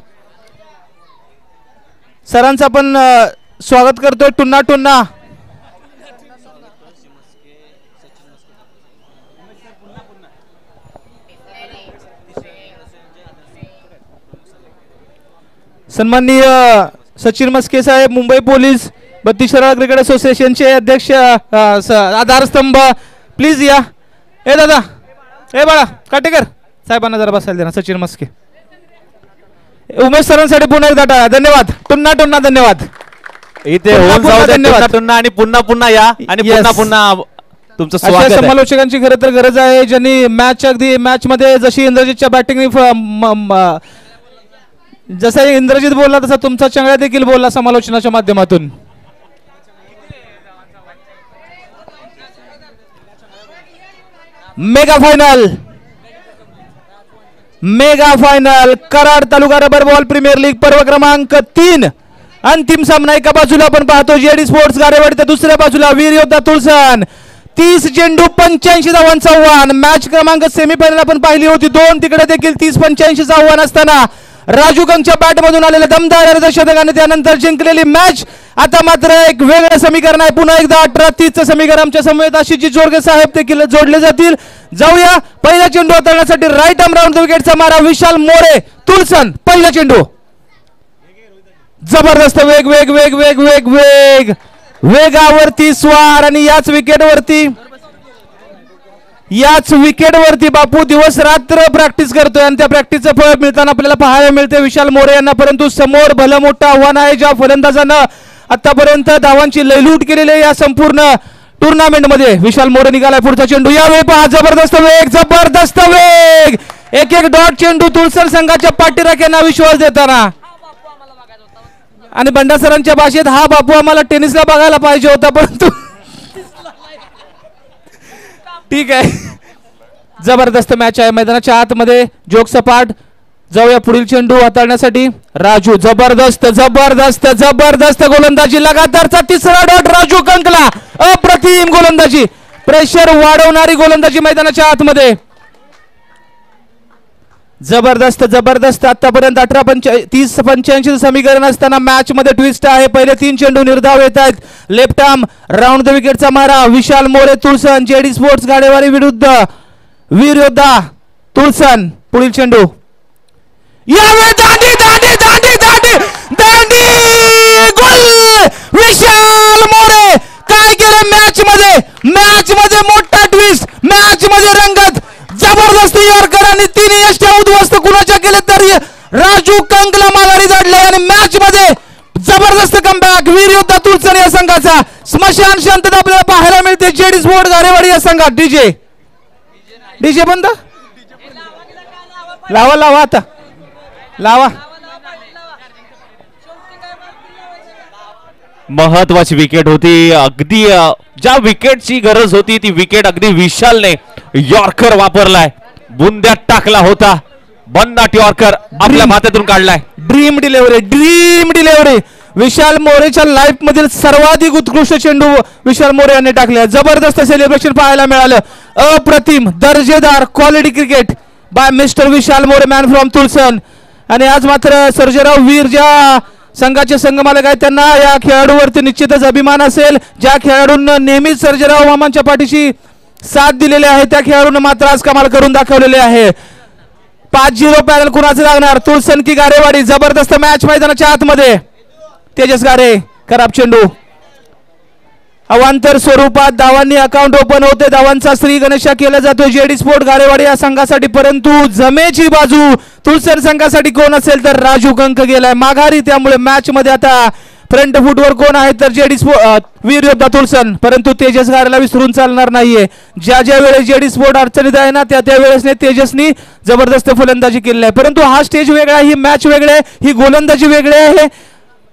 सरांचं आपण स्वागत करतोय. टुन्ना टुन्ना सन्माननीय सचिन मस्के साहेब, मुंबई पोलीस 32 शराळा क्रिकेट असोसिएशनचे अध्यक्ष, आधारस्तंभ, प्लीज या. ए दादा, ए बाळा काटेकर साहेबांना जरा बसायला दे ना. सचिन मस्के, उमेश सरांसाठी पुन्हा एकदा टाळ्या. धन्यवाद. टुन्ना टुन्ना धन्यवाद. इथे होऊन जाऊ दे टुन्ना आणि पुन्हा या आणि पुन्हा तुमचं स्वागत आहे. समालोचकांची खरं तर गरज आहे, ज्यांनी अगदी मॅच मध्ये जशी इंद्रजितच्या बॅटिंग जसा इंद्रजित बोलला तसा तुमचा चंगळ्या देखील बोलला समालोचनाच्या माध्यमातून. Mega final Karad taluka rubber ball premier league पर्व क्रमांक 3. अंतिम सामना एका बाजूला आपण पाहतो जेडी स्पोर्ट्स गारेवाडी, तर दुसऱ्या बाजूला वीर योद्धा तुळसण. 30 चेंडू 85 धावांचं आव्हान. मॅच क्रमांक सेमीफायनल आपण पाहिली होती 2, तिकडे देखील 30-85 आव्हान असताना राजू गंगच्या बॅट मधून आलेल्या दमदार अर्धशतकाने त्यानंतर जिंकलेली मॅच. आता मात्र एक वेगळं समीकरण आहे. पुन्हा एकदा 18-30चं समीकरण आमच्या समवेत आशिषजी जोरगे साहेब देखील जोडले जातील. जाऊया पहिला चेंडू हाताळण्यासाठी राईट आर्म राऊंड विकेटचा मारा विशाल मोरे तुळसण. पहिला चेंडू जबरदस्त वेग वेग वेग वेग वेग वेग वेगावरती स्वार आणि याच विकेटवरती बापू दिवस रात्र प्रॅक्टिस करतोय आणि त्या प्रॅक्टिसचं फळ मिळताना आपल्याला पाहायला मिळते विशाल मोरे यांना. परंतु समोर भलं मोठं आव्हान आहे, ज्या फलंदाजानं आतापर्यंत धावांची लयलूट केलेली आहे या संपूर्ण टुर्नामेंट मध्ये विशाल मोरे निघालाय पुढचा चेंडू. यावेळी पहा जबरदस्त वेग, जबरदस्त वेग, एक एक डॉट चेंडू तुळसर संघाच्या पाठीराख्यांना विश्वास देताना. आणि बंडा सरांच्या भाषेत हा बापू आम्हाला टेनिसला बघायला पाहिजे होता, परंतु ठीक आहे. जबरदस्त मॅच आहे मैदानाच्या आतमध्ये, जोग सपाट. जाऊया पुढील चेंडू हाताळण्यासाठी. राजू, जबरदस्त जबरदस्त जबरदस्त गोलंदाजी, लगातारचा तिसरा डॉट राजू कंकला. अप्रतिम गोलंदाजी, प्रेशर वाढवणारी गोलंदाजी मैदानाच्या आतमध्ये. जबरदस्त जबरदस्त. आतापर्यंत 30-85 समीकरण असताना मॅच मध्ये ट्विस्ट आहे. पहिले 3 चेंडू निर्धाव येत आहेत. लेफ्ट आर्म राऊंड द विकेटचा मारा विशाल मोरे तुळसन, जेडी स्पोर्ट्स गाडेवारी विरुद्ध वीर योद्धा तुळसन. पुढील चेंडू यावेळी दांडी दांडी दांडी दांडी दांडी, गोल विशाल मोरे. काय केलं मॅच मध्ये, मॅच मध्ये मोठा ट्विस्ट, मॅच मध्ये रंगत. जबरदस्त यॉर्कर आणि 3 यष्ट्या उद्ध्वस्त कुणाच्या केले तरी राजू कंकला माघारी धाडले आणि मॅच मध्ये जबरदस्त कमबॅक वीर योद्धा तुळसन या संघाचा. स्मशान शांतता आपल्याला पाहायला मिळते जेडी स्पोर्ट गारेवाडी या संघात. डीजे बंद लावा लावा आता लावा. महत्वाची विकेट होती, अगदी ज्या विकेटची गरज होती ती विकेट अगदी विशालने यॉर्कर वापरलाय, बुंद्यात टाकला होता. बन्नाट यॉर्कर आपल्या माथ्यातून काढलाय. Dream delivery, dream delivery. Vishal मोरेच्या लाईफ मधील सर्वाधिक उत्कृष्ट चेंडू विशाल मोरे यांनी टाकले. जबरदस्त सेलिब्रेशन पाहायला मिळालं. अप्रतिम दर्जेदार quality cricket by mister Vishal More, man from Tulsan. आणि आज मात्र सर्जेराव वीर ज्या संघाचे संघमालक आहेत त्यांना या खेळाडूवरती निश्चितच अभिमान असेल. ज्या खेळाडूंना नेहमीच सर्जेराव मामांच्या पाठीशी साथ दिलेले आहे त्या खेळाडूंना मात्र आज कमाल करून दाखवलेले आहे. 5-0 पॅनल कुणाचं लागणार, तुळसन की गारेवाडी. जबरदस्त मॅच मैदानाच्या आतमध्ये. तेजस गारे खराब चेंडू. अवांतर स्वरूपात धावांनी अकाउंट ओपन होते. धावांचा श्री गणेशा केला जातो जेडी स्पोर्ट गारेवाडी या संघासाठी, परंतु जमेची बाजू तुळसन संघासाठी कोण असेल तर राजू कंक गेलाय माघारी. त्यामुळे मॅच मध्ये आता फ्रंट फुटवर कोण आहे तर जेडी स्पोर्ट वीर योद्धा तुळसन, परंतु तेजस गारेला विसरून चालणार नाहीये. ज्या ज्या वेळेस जेडी स्पोर्ट अडचणीत आहे ना त्या त्या वेळेस तेजसनी जबरदस्त फलंदाजी केलेली आहे. परंतु हा स्टेज वेगळा आहे, ही मॅच वेगळी आहे, ही गोलंदाजी वेगळी आहे,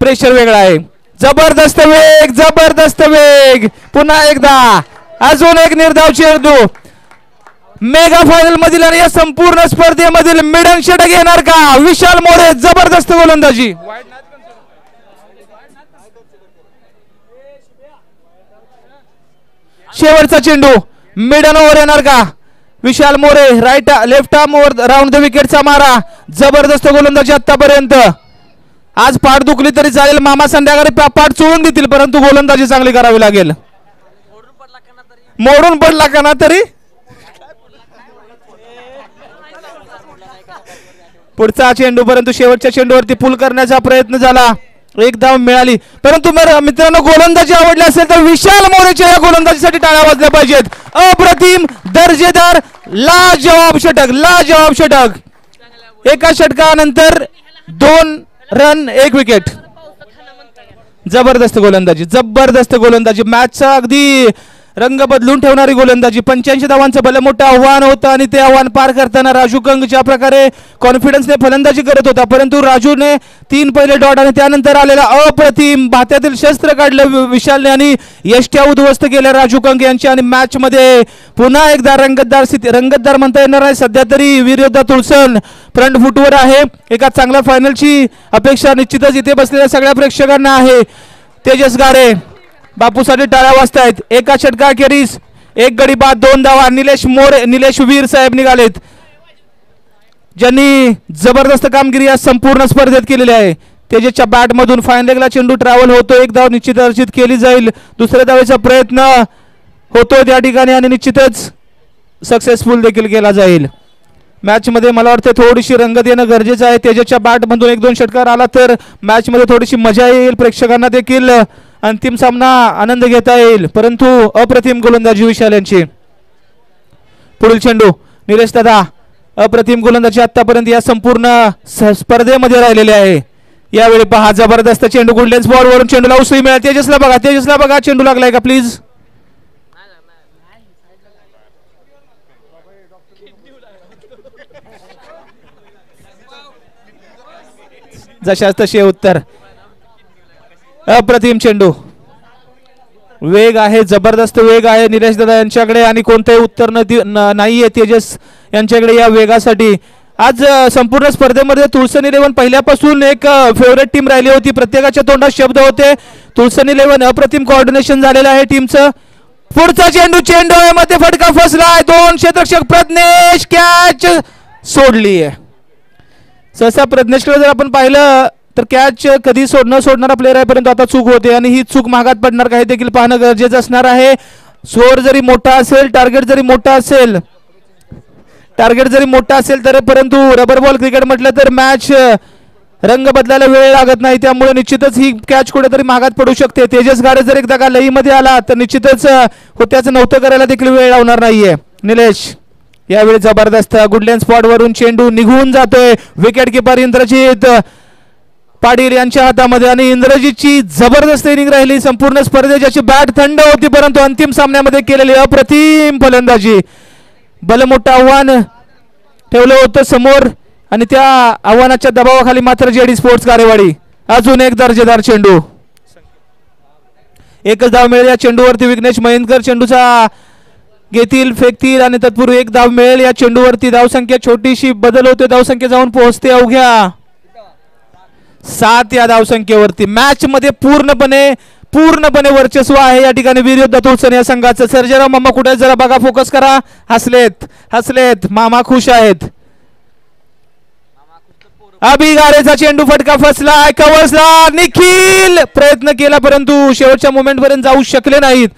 प्रेशर वेगळा आहे. जबरदस्त वेग, जबरदस्त वेग. पुन्हा एकदा अजून एक निर्धाव चेंडू. मेगा फायनल मधील आणि या संपूर्ण स्पर्धेमधील मिडन षटक येणार का विशाल मोरे. जबरदस्त गोलंदाजी. शेवटचा चेंडू मिडन ओव्हर येणार का Vishal More. Right left arm over round the विकेटचा मारा. जबरदस्त गोलंदाजी आतापर्यंत. आज पाठ दुखली तरी चालेल, मामा संध्याकाळी पाठ चोळून देतील, परंतु गोलंदाजी चांगली करावी लागेल. मोडून पडला का ना तरी. पुढचा चेंडू, परंतु शेवटच्या चेंडूवरती पुल करण्याचा प्रयत्न झाला. एक धाव मिळाली, परंतु मित्रांनो गोलंदाजी आवडली असेल तर विशाल मोरेच्या या गोलंदाजीसाठी टाळ्या वाजल्या पाहिजेत. अप्रतिम दर्जेदार लाजवाब षटक, लाजवाब षटक. एका षटकानंतर 2 रन 1 विकेट. जबरदस्त गोलंदाजी, जबरदस्त गोलंदाजी. मॅचचा अगदी रंग बदलून ठेवणारी गोलंदाजी. 85 धावांचं भलं मोठं आव्हान होतं आणि ते आव्हान पार करताना राजू कंग ज्या प्रकारे कॉन्फिडन्सने फलंदाजी करत होता, परंतु राजूने 3 पहिले डॉट आणि त्यानंतर आलेला अप्रतिम भात्यातील शस्त्र काढलं विशालने आणि यष्ट्या उद्ध्वस्त केल्या राजू कंग यांची. आणि मॅच मध्ये पुन्हा एकदा रंगतदार स्थिती, रंगतदार म्हणता येणार आहे सध्या तरी, वीर योद्धा तुळसन फ्रंट फुटवर आहे. एका चांगल्या फायनलची अपेक्षा निश्चितच इथे बसलेल्या सगळ्या प्रेक्षकांना आहे. तेजस गारे बापूसाठी टाळ्या वाजतायत. एका षटका अखेरीस 1 गडी बाद 2 धावा. निलेश वीर साहेब निघालेत, ज्यांनी जबरदस्त कामगिरी या संपूर्ण स्पर्धेत केलेली आहे. तेजसच्या बॅट मधून फायनलला चेंडू ट्रॅव्हल होतो. 1 धाव निश्चित अर्जित केली जाईल. दुसऱ्या धावेचा प्रयत्न होतो त्या ठिकाणी आणि निश्चितच सक्सेसफुल देखील केला जाईल. मॅच मध्ये मला वाटतं थोडीशी रंगत येणं गरजेचं आहे. तेजसच्या बॅट मधून 1-2 षटकार आला तर मॅच मध्ये थोडीशी मजा येईल, प्रेक्षकांना देखील अंतिम सामना आनंद घेता येईल. परंतु अप्रतिम गोलंदाजी विशाल यांची. पुढील चेंडू निलेश दादा. अप्रतिम गोलंदाजी आतापर्यंत या संपूर्ण स्पर्धेमध्ये राहिलेले आहे. यावेळी पहा जबरदस्त चेंडू, गुडलेन्स बॉल वरून चेंडूला उसळी मिळाली. तेजसला बघा, तेजसला बघा, चेंडू लागलाय का प्लीज. जशाच तसे उत्तर. अप्रतिम चेंडू, वेग आहे, जबरदस्त वेग आहे निलेश दादा यांच्याकडे आणि कोणतेही उत्तर नाहीये तेजस यांच्याकडे या वेगासाठी. आज संपूर्ण स्पर्धेमध्ये तुळसन 11 पहिल्यापासून एक फेवरेट टीम राहिली होती. प्रत्येकाच्या तोंडात शब्द होते तुळसन 11. अप्रतिम कोऑर्डिनेशन झालेलं आहे टीमचं. पुढचा चेंडू, चेंडू मध्ये फटका फसलाय. 2 क्षेत्ररक्षक प्रज्ञेश कॅच सोडली आहे. सहसा प्रज्ञेशकडे जर आपण पाहिलं तर कॅच कधी सोडणारा प्लेअर आहे, परंतु आता चूक होते आणि ही चूक महागात पडणार काही देखील पाहणं गरजेचं असणार आहे. स्कोर जरी मोठा असेल, टार्गेट जरी मोठा असेल तर परंतु रबर बॉल क्रिकेट म्हटलं तर मॅच रंग बदलायला वेळ लागत नाही, त्यामुळे निश्चितच ही कॅच कुठेतरी महागात पडू शकते. तेजस गाडे जर एकदा का लईमध्ये आला तर निश्चितच होत्याचं नव्हतं करायला देखील वेळ लावणार नाहीये. निलेश यावेळी जबरदस्त गुडलँड स्पॉट वरून चेंडू निघून जातोय. विकेट किपर इंद्रजित पाटील यांच्या हातामध्ये आणि इंद्रजितची जबरदस्त इनिंग राहिली संपूर्ण स्पर्धेत. ज्याची बॅट थंड होती परंतु अंतिम सामन्यामध्ये केलेली अप्रतिम फलंदाजी. भलमोठं आव्हान ठेवलं होतं समोर आणि त्या आव्हानाच्या दबावाखाली मात्र जेडी स्पोर्ट्स कारेवाडी. अजून एक दर्जेदार चेंडू, एकच धाव मिळेल या चेंडूवरती. विघ्नेश मयंकर चेंडूचा घेतील, फेकतील आणि तत्पूर्वी एक धाव मिळेल या चेंडूवरती. धावसंख्या छोटीशी बदल होते, धावसंख्या जाऊन पोहोचते अवघ्या 7 या धावसंख्येवरती. मॅच मध्ये पूर्णपणे वर्चस्व आहे या ठिकाणी वीर योद्धा तुळसन या संघाचं. सर्जेराव मामा कुठे जरा बघा, फोकस करा. हसलेत मामा, खुश आहेत. अभिगारेचा चेंडू फटका फसला, कवसला. निखिल प्रयत्न केला परंतु शेवटच्या मोमेंट पर्यंत जाऊ शकले नाहीत.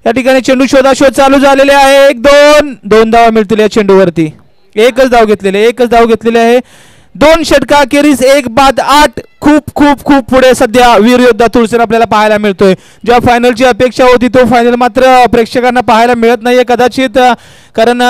या ठिकाणी चेंडू शोधाशोध चालू झालेले आहे. 1-2 धावा मिळतील या चेंडूवरती. एकच धाव घेतलेली आहे. 2 षटका अखेरीस 1 बाद 8. खूप खूप खूप पुढे सध्या वीर योद्धा तुळसन आपल्याला पाहायला मिळतोय. जेव्हा फायनलची अपेक्षा होती तो फायनल मात्र प्रेक्षकांना पाहायला मिळत नाहीये कदाचित, कारण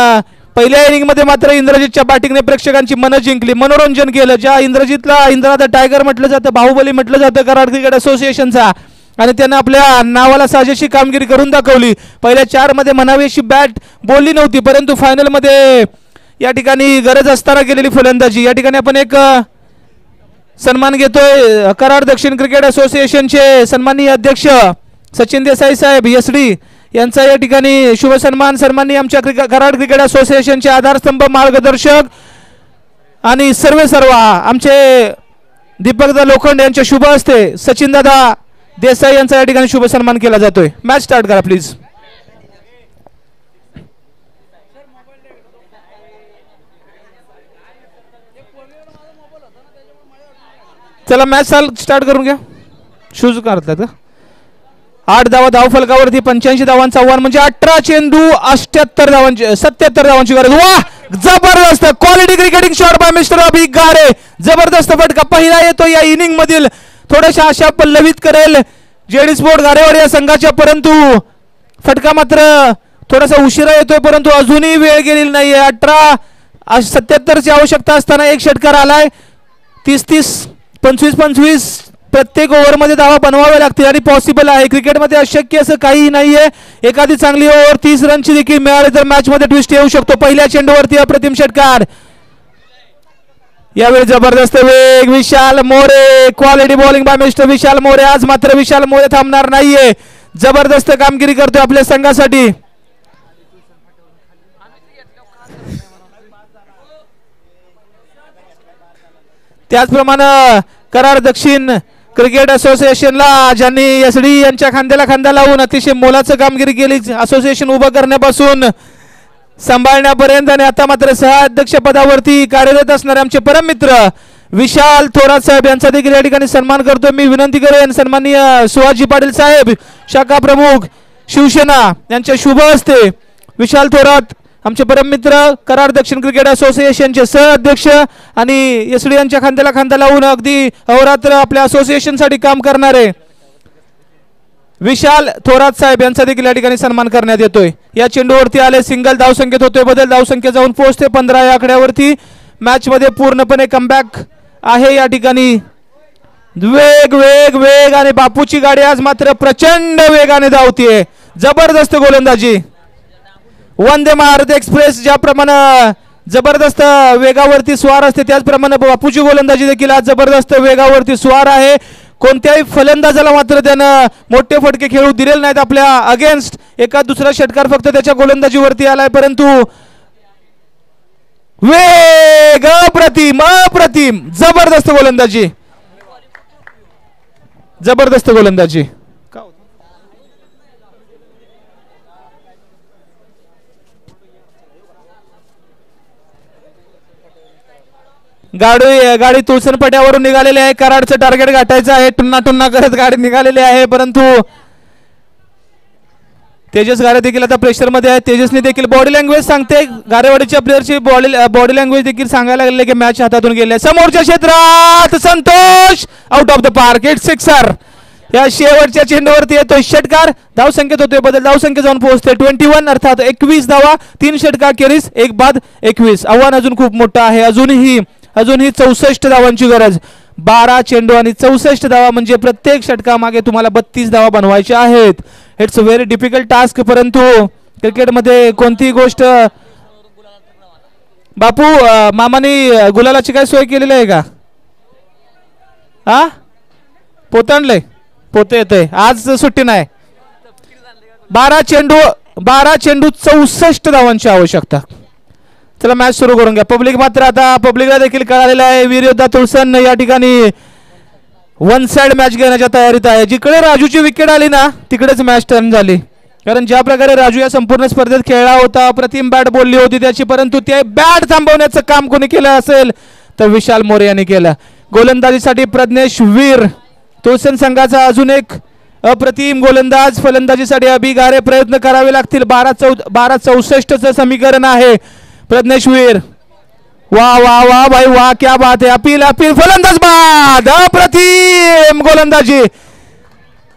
पहिल्या इनिंग मध्ये मात्र इंद्रजितच्या बॅटिंगने प्रेक्षकांची मनं जिंकली, मनोरंजन केलं. ज्या इंद्रा द टायगर म्हटलं जातं, बाहुबली म्हटलं जातं कराड क्रिकेट असोसिएशनचा, आणि त्यानं आपल्या नावाला साजेशी कामगिरी करून दाखवली. पहिल्या 4 मध्ये म्हणावी अशी बॅट बोलली नव्हती, परंतु फायनल मध्ये या ठिकाणी गरज असताना केलेली फलंदाजी. या ठिकाणी आपण एक सन्मान घेतोय कराड दक्षिण क्रिकेट असोसिएशनचे सन्माननीय अध्यक्ष सचिन देसाई साहेब SD यांचा या ठिकाणी शुभ सन्माननीय आमच्या कराड क्रिकेट असोसिएशनचे आधारस्तंभ, मार्गदर्शक आणि सर्व आमचे दीपकदा लोखंड यांच्या शुभ हस्ते सचिन दादा देसाई यांचा या ठिकाणी शुभ सन्मान केला जातोय. मॅच स्टार्ट करा प्लीज. चला मॅच स्टार्ट करून घ्या. शूज करतात का? 8 धावा धाव फलकावरती, 85 धावांचा आव्हान म्हणजे 18 चेंडू 77 धावांची गरज. वा, जबरदस्त quality cricketing shot by mister Abhi Gare. जबरदस्त फटका पहिला येतो या इनिंग मधील. थोड्याशा आशा पल्लवित करेल जेडी स्पोर्ट गारेवाडी या संघाच्या, परंतु फटका मात्र थोडासा उशिरा येतोय, परंतु अजूनही वेळ गेलेली नाहीये. 18-77 ची आवश्यकता असताना एक षटकार आलाय. 30-30, 25-25 प्रत्येक ओव्हरमध्ये धावा बनवाव्या लागतील आणि पॉसिबल आहे. क्रिकेटमध्ये अशक्य असं काही नाहीये. एखादी चांगली ओव्हर 30 रनची देखील मिळाली तर मॅच मध्ये ट्विस्ट येऊ शकतो. पहिल्या चेंडूवरती अप्रतिम षटकार. यावेळी जबरदस्त वेग, Vishal More. Quality bowling by mister Vishal More. आज मात्र विशाल मोरे थांबणार नाहीये. जबरदस्त कामगिरी करतोय आपल्या संघासाठी. त्याचप्रमाणे कराड दक्षिण क्रिकेट असोसिएशनला ज्यांनी SD यांच्या खांद्याला खांदा लावून अतिशय मोलाचं कामगिरी केली, असोसिएशन उभं करण्यापासून सांभाळण्यापर्यंत, आणि आता मात्र सहाध्यक्ष पदावरती कार्यरत असणारे आमचे परम मित्र विशाल थोरात साहेब यांचा देखील या ठिकाणी सन्मान करतो. मी विनंती करेन सन्माननीय सुहासजी पाटील साहेब शाखा प्रमुख शिवसेना यांच्या शुभ हस्ते विशाल थोरात आमचे परम मित्र कराड दक्षिण क्रिकेट असोसिएशनचे सहअध्यक्ष आणि SD यांच्या खांद्याला खांदा लावून अगदी अहोरात्र आपल्या असोसिएशनसाठी काम करणारे विशाल थोरात साहेब यांचा देखील या ठिकाणी सन्मान करण्यात येतोय. या चेंडूवरती आले सिंगल, धावसंख्येत होतोय बदल, धावसंख्या जाऊन पोहोचते 15 या आकड्यावरती. मॅच मध्ये पूर्णपणे कमबॅक आहे. या ठिकाणी वेग वेग वेग आणि बापूची गाडी आज मात्र प्रचंड वेगाने धावतीये. जबरदस्त गोलंदाजी. वंदे भारत एक्सप्रेस ज्याप्रमाणे जबरदस्त वेगावरती स्वार असते, त्याचप्रमाणे बापूची गोलंदाजी देखील आज जबरदस्त वेगावरती स्वार आहे. कोणत्याही फलंदाजाला मात्र त्यानं मोठे फटके खेळू दिलेले नाहीत आपल्या अगेन्स्ट. एका दुसरा षटकार फक्त त्याच्या गोलंदाजीवरती आलाय, परंतु वेग अप्रतिम अप्रतिम जबरदस्त गोलंदाजी, जबरदस्त गोलंदाजी. गाडी तुळसण पट्यावरून निघालेली आहे. कराडचं टार्गेट गाठायचं आहे. टुन्ना टुन्ना करत गाडी निघालेली आहे, परंतु तेजस गारे देखील आता प्रेशर मध्ये आहे. तेजसने देखील बॉडी लँग्वेज सांगते, गारेवाडीच्या प्लेअरची बॉडी लँग्वेज देखील सांगायला लागले की मॅच हातातून गेले. समोरच्या क्षेत्रात Santosh out of the park, it sixer. या शेवटच्या चेंडूवरती येतोय षटकार. धाव संख्येत होतोय बदल, धाव संख्या जाऊन पोहोचते 21 अर्थात 21 धावा, 3 षटकार खेरीज 1 बाद 21. आव्हान अजून खूप मोठं आहे. अजूनही 64 धावांची गरज. 12 चेंडू आणि 64 धावा म्हणजे प्रत्येक षटकामागे तुम्हाला 32 धावा बनवायच्या आहेत. It's a very difficult task, परंतु क्रिकेटमध्ये कोणतीही गोष्ट. बापू मामानी गुलालाची काय सोय केलेली आहे का? हा पोते आणलंय, पोते येतोय आज, सुट्टी नाही. 12 चेंडू 64 धावांची आवश्यकता. चला मॅच सुरू करून घ्या. पब्लिक मात्र आता पब्लिकला देखील कळालेलं आहे वीर योद्धा तुळसण या ठिकाणी वन साइड मॅच घेण्याच्या तयारीत आहे. जिकडे राजूची विकेट आली ना तिकडेच मॅच टर्न झाली, कारण ज्या प्रकारे राजू या संपूर्ण स्पर्धेत खेळला होता, अप्रतिम बॅट बोलली होती त्याची, परंतु ते बॅट थांबवण्याचं काम कोणी केलं असेल तर विशाल मोरे यांनी केलं. गोलंदाजीसाठी प्रज्ञेश वीर तुळसण संघाचा अजून एक अप्रतिम गोलंदाज. फलंदाजीसाठी अभि गारे प्रयत्न करावे लागतील. 12-64चं समीकरण आहे. प्रज्ञेश वीर, वा वा वा भाई वा, क्या बात है. अपील अपील, फलंदाज बाद, अप्रतिम गोलंदाजी.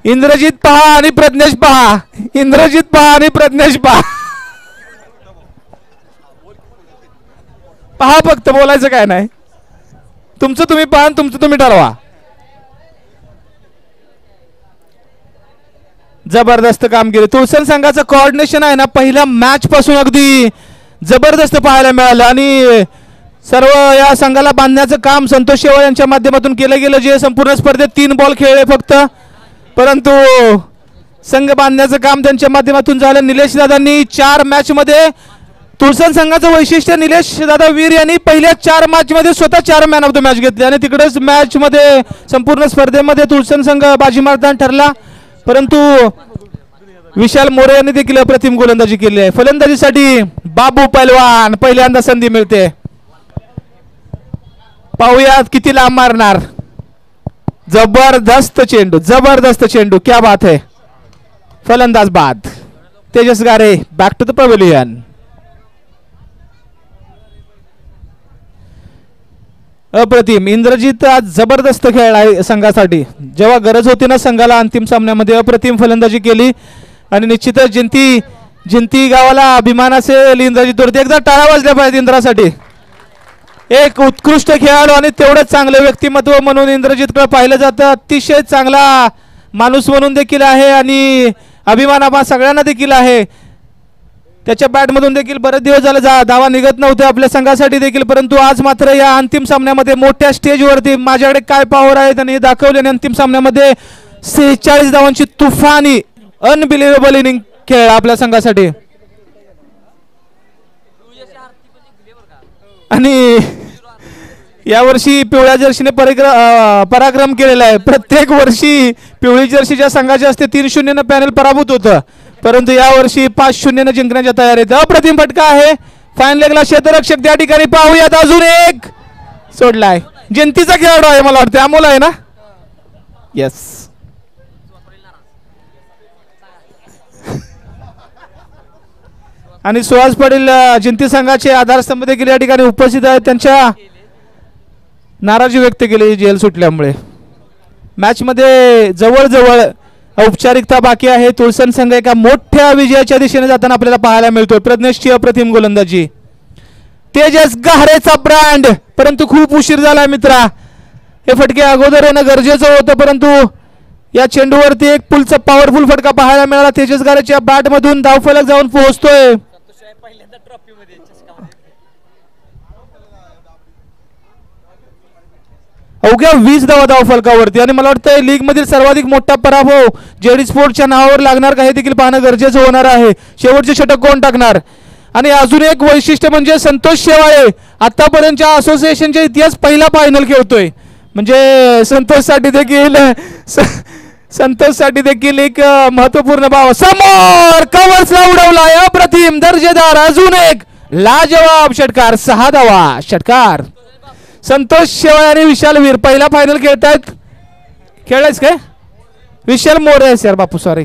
इंद्रजित पहा आणि प्रज्ञेश पहा, इंद्रजित पहा आणि प्रज्ञेश पहा. पहा फक्त, बोलायचं काय नाही. तुमचं तुम्ही पहा, तुमचं तुम्ही ठरवा. जबरदस्त कामगिरी. तुळसण संघाचं कोऑर्डिनेशन आहे ना पहिल्या मॅच पासून अगदी जबरदस्त पाहायला मिळालं, आणि सर्व या संघाला बांधण्याचं काम संतोष शेवाळ यांच्या माध्यमातून केलं गेलं. जे संपूर्ण स्पर्धेत 3 बॉल खेळले फक्त, परंतु संघ बांधण्याचं काम त्यांच्या माध्यमातून झालं. निलेश दादांनी 4 मॅच मध्ये, तुळसण संघाचं वैशिष्ट्य निलेश दादा वीर यांनी पहिल्या 4 मॅच मध्ये स्वतः 4 मॅन ऑफ द मॅच घेतले, आणि तिकडेच मॅच मध्ये संपूर्ण स्पर्धेमध्ये तुळसण संघ बाजी मारताना ठरला. परंतु विशाल मोरे यांनी देखील अप्रतिम गोलंदाजी केली आहे. फलंदाजीसाठी बाबू पैलवान, पहिल्यांदा संधी मिळते. पाहूयात किती लांब मारणार. जबरदस्त चेंडू, जबरदस्त चेंडू, क्या बात है. फलंदाज बाद. तेजस गारे बॅक टू द पवेलियन. अप्रतिम. इंद्रजित आज जबरदस्त खेळला संघासाठी. जेव्हा गरज होती ना संघाला अंतिम सामन्यामध्ये, अप्रतिम फलंदाजी केली, आणि निश्चितच जिंती गावाला अभिमान असेल इंद्रजितवरती. एकदा टाळ्या वाजल्या पाहिजे इंद्रासाठी. एक उत्कृष्ट खेळाडू आणि तेवढंच चांगलं व्यक्तिमत्व म्हणून इंद्रजितकडे पाहिलं जातं. अतिशय चांगला माणूस म्हणून देखील आहे, आणि अभिमान आम्हा सगळ्यांना देखील आहे. त्याच्या बॅटमधून देखील बरेच दिवस झाले धावा निघत नव्हते आपल्या संघासाठी देखील, परंतु आज मात्र या अंतिम सामन्यामध्ये मोठ्या स्टेजवरती माझ्याकडे काय पॉवर आहे त्यांनी दाखवले. आणि अंतिम सामन्यामध्ये 46 धावांची तुफानी अनबिलिव्हेबल इनिंग खेळला आपल्या संघासाठी. आणि यावर्षी पिवळ्या जर्सीने पराक्रम केलेला आहे. प्रत्येक वर्षी पिवळी जर्सी ज्या संघाची असते 3-0 पॅनल पराभूत होतं, परंतु यावर्षी 5-0 जिंकण्याच्या तयारीत. अप्रतिम फटका आहे. फाईन लेगला क्षेत्ररक्षक त्या ठिकाणी. पाहूयात अजून एक सोडलाय. जयंतीचा खेळाडू आहे मला वाटतं, अमोल आहे ना. येस. आणि सुहास पाटील जिंती संघाचे आधारस्तंभ देखील या ठिकाणी उपस्थित आहेत. त्यांच्या नाराजी व्यक्त केली जेल सुटल्यामुळे. मॅच मध्ये जवळजवळ औपचारिकता बाकी आहे. तुळसण संघ एका मोठ्या विजयाच्या दिशेने जाताना आपल्याला पाहायला मिळतोय. प्रज्ञेशची अप्रतिम गोलंदाजी. तेजस गारेचा ब्रँड, परंतु खूप उशीर झाला मित्रा. हे फटके अगोदर येणं गरजेचं होतं, परंतु या चेंडूवरती एक पुलचा पॉवरफुल फटका पाहायला मिळाला. तेजस गारेच्या बॅट मधून धावफलक जाऊन पोहोचतोय. अवघ्या 20 धावा फलकावरती. आणि मला वाटतं लीग मधील सर्वाधिक मोठा पराभव जेडी स्पोर्टच्या नावावर लागणार का हे देखील पाहणं गरजेचं होणार आहे. शेवटचे षटक कोण टाकणार. आणि अजून एक वैशिष्ट्य म्हणजे संतोष शेवाळे आतापर्यंतच्या असोसिएशनच्या इतिहास पहिला फायनल खेळतोय. म्हणजे संतोषसाठी देखील एक महत्वपूर्ण भाव. समोर कव्हर्सला उडवलाय अप्रतिम दर्जेदार अजून एक लाजवाब षटकार. 6 धावा षटकार. संतोष शेवाळे आणि विशाल वीर पहिला फायनल खेळतायत. खेळायच काय विशाल मोरे यार बापू सॉरी.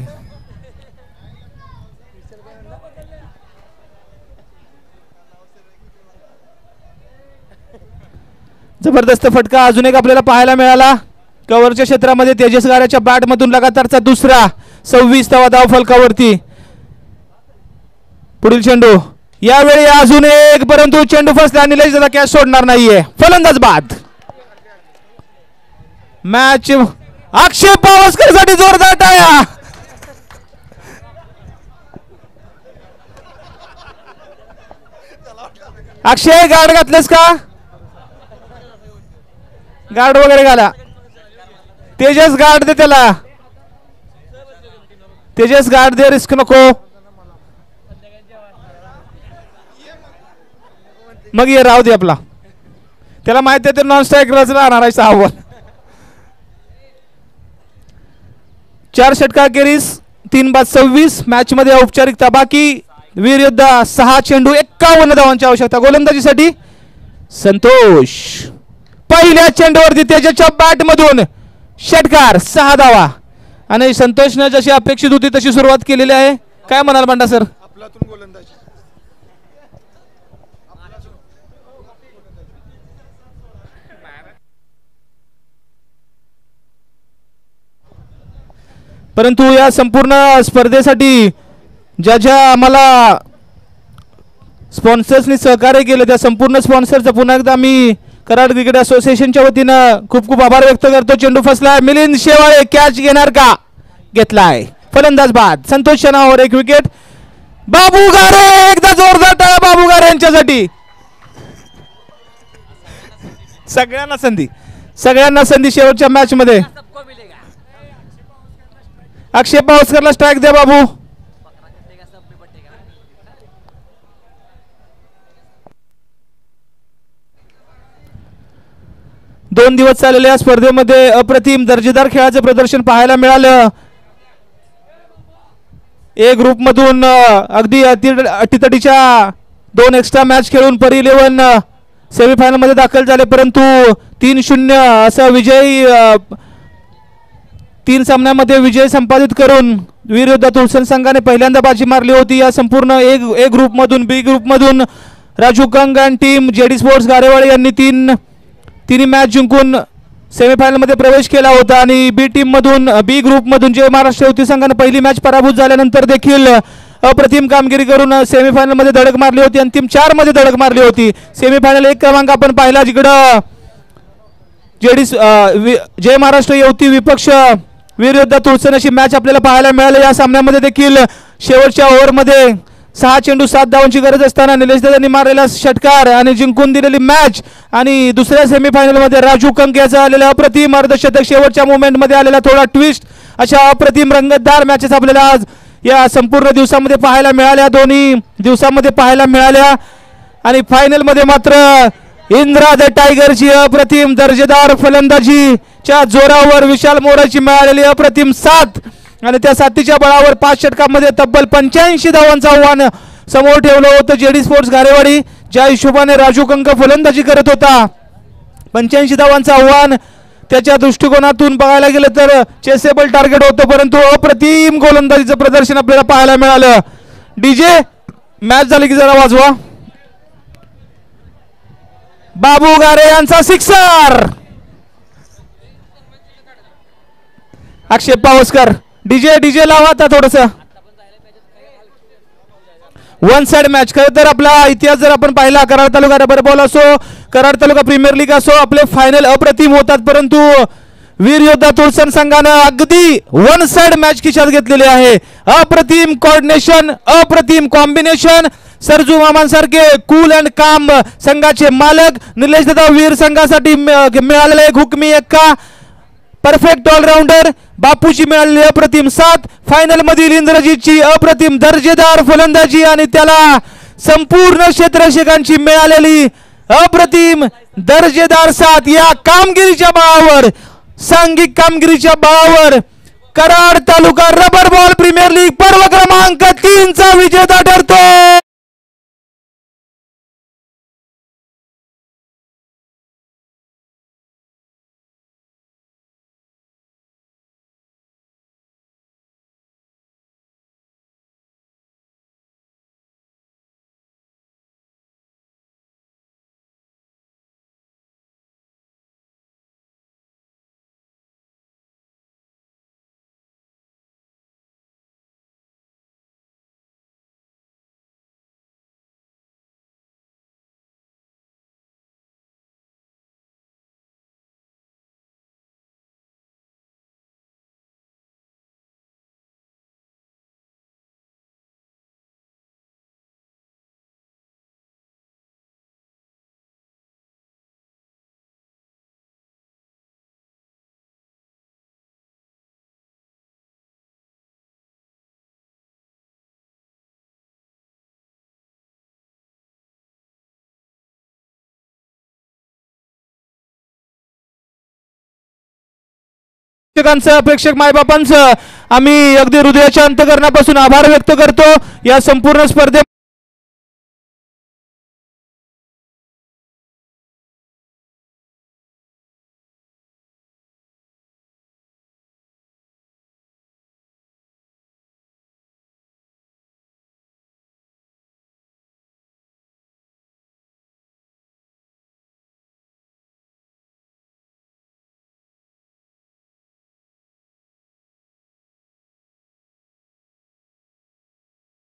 जबरदस्त फटका अजून एक आपल्याला पाहायला मिळाला. कव्हरच्या क्षेत्रामध्ये तेजस गाऱ्याच्या बॅट मधून लगातारचा दुसरा. 26 धावा फलकावरती. पुढील चेंडू यावेळी अजून एक परंतु चेंडू फसला. निलेश दादा कॅच सोडणार नाहीये. फलंदाज बाद. मॅच अक्षय पावसकर साठी जोरदार टाळ्या. अक्षय गार्ड घातलेस का. गार्ड वगैरे घाला. तेजस गार्ड दे त्याला. तेजस गार्ड दे रिस्क नको. मग ये राहू दे आपला. त्याला माहिती आहे ते नॉन स्ट्रायकरच राहणार आहे 6 बॉल. 4 षटकाखेरीज 3 बाद 26. मॅच मध्ये औपचारिकता बाकी. वीर योद्धा 6 चेंडू 51 धावांची आवश्यकता. गोलंदाजीसाठी संतोष. पहिल्या चेंडूवरती त्याच्या बॅट मधून षटकार. 6 धावा. आणि संतोषने जशी अपेक्षित होती तशी सुरुवात केलेली आहे. काय म्हणाल बंडा सर. परंतु या संपूर्ण स्पर्धेसाठी ज्या आम्हाला स्पॉन्सर्सनी सहकार्य केलं त्या संपूर्ण स्पॉन्सरचं पुन्हा एकदा मी कराड क्रिकेट असोसिएशनच्या वतीनं खूप खूप आभार व्यक्त करतो. चेंडू फसलाय. मिलिंद शेवाळे कॅच घेणार का. घेतलाय. फलंदाज बाद. संतोष शनावर 1 विकेट. बाबू गारे एकदा जोरदार टाळ्या बाबू गारे यांच्यासाठी. सगळ्यांना संधी शेवटच्या मॅच मध्ये. अक्षय पावसकरला स्ट्राईक द्या बाबू. दोन दिवस चाललेल्या स्पर्धेमध्ये अप्रतिम दर्जेदार खेळाचं प्रदर्शन पाहायला मिळालं. ए ग्रुप मधून अगदी अटीतटीच्या 2 एक्स्ट्रा मॅच खेळून परी 11 सेमीफायनल मध्ये दाखल झाले. परंतु 3-0 असा विजय 3 सामन्यामध्ये विजय संपादित करून वीर योद्धा तुळसण संघाने पहिल्यांदा बाजी मारली होती. या संपूर्ण ए ग्रुप मधून बी ग्रुप मधून राजू कंग आणि टीम जेडी स्पोर्ट्स गारेवाडी यांनी तिन्ही मॅच जिंकून सेमीफायनल मध्ये प्रवेश केला होता. आणि बी टीम मधून बी ग्रुप मधून जय महाराष्ट्र युवती संघाने पहिली मॅच पराभूत झाल्यानंतर देखील अप्रतिम कामगिरी करून सेमीफायनल मध्ये धडक मारली होती. अंतिम 4 मध्ये धडक मारली होती. सेमीफायनल 1 क्रमांक आपण पाहिला जिकडं जय महाराष्ट्र युवती विपक्ष वीर योद्धा तुळसण अशी मॅच आपल्याला पाहायला मिळाली. या सामन्यामध्ये देखील शेवटच्या ओव्हरमध्ये 6 चेंडू 7 धावांची गरज असताना निलेश दादांनी मारलेला षटकार आणि जिंकून दिलेली मॅच. आणि दुसऱ्या सेमीफायनल मध्ये राजू कंक याचा आलेला अप्रतिम अर्धशतक. शेवटच्या मोमेंट मध्ये आलेला थोडा ट्विस्ट. अशा अप्रतिम रंगतदार मॅचेस आपल्याला आज या संपूर्ण दिवसामध्ये पाहायला मिळाल्या. दोन्ही दिवसामध्ये पाहायला मिळाल्या. आणि फायनल मध्ये मात्र इंद्रा द टायगरची अप्रतिम दर्जेदार फलंदाजीच्या जोरावर विशाल मोराची मिळालेली अप्रतिम साथ. आणि त्या साथीच्या बळावर 5 षटकांमध्ये तब्बल 85 धावांचं आव्हान समोर ठेवलं होतं जेडी स्पोर्ट्स गारेवाडी. ज्या हिशोबाने राजू कंक फलंदाजी करत होता 85 धावांचं आव्हान त्याच्या दृष्टिकोनातून बघायला गेलं तर चेसेबल टार्गेट होतं. परंतु अप्रतिम गोलंदाजीचं प्रदर्शन आपल्याला पाहायला मिळालं. डीजे मॅच झाली की जरा वाजवा. बाबू गारे यांचा सिक्सर. अक्षय पावसकर. डीजे लावा आता थोडस. 1 साइड मॅच. खरं तर आपला इतिहास जर आपण पाहिला कराड तालुका रबर बॉल असो कराड तालुका प्रीमियर लीग असो आपले फायनल अप्रतिम होतात. परंतु वीर योद्धा तुळसण संघानं अगदी 1 साइड मॅच खिशात घेतलेली आहे. अप्रतिम कोऑर्डिनेशन अप्रतिम कॉम्बिनेशन सरजू मामांसारखे कूल अँड काम संघाचे मालक निलेश दादा वीर संघासाठी मिळालेले एक हुकमी एक्का परफेक्ट ऑलराऊंडर बापूची मिळालेली अप्रतिम साथ फायनल मधील इंद्रजीतची अप्रतिम दर्जेदार फलंदाजी आणि त्याला संपूर्ण क्षेत्ररक्षकांची मिळालेली अप्रतिम दर्जेदार साथ या कामगिरीच्या बळावर सांघिक कामगिरीच्या बळावर Karad taluka rubber ball premier league पर्व क्रमांक 3 चा विजेता ठरतो। अपेक्षक मायबापांचं आम्ही अगदी हृदयाच्या अंतःकरणापासून आभार व्यक्त करतो। या संपूर्ण स्पर्धेत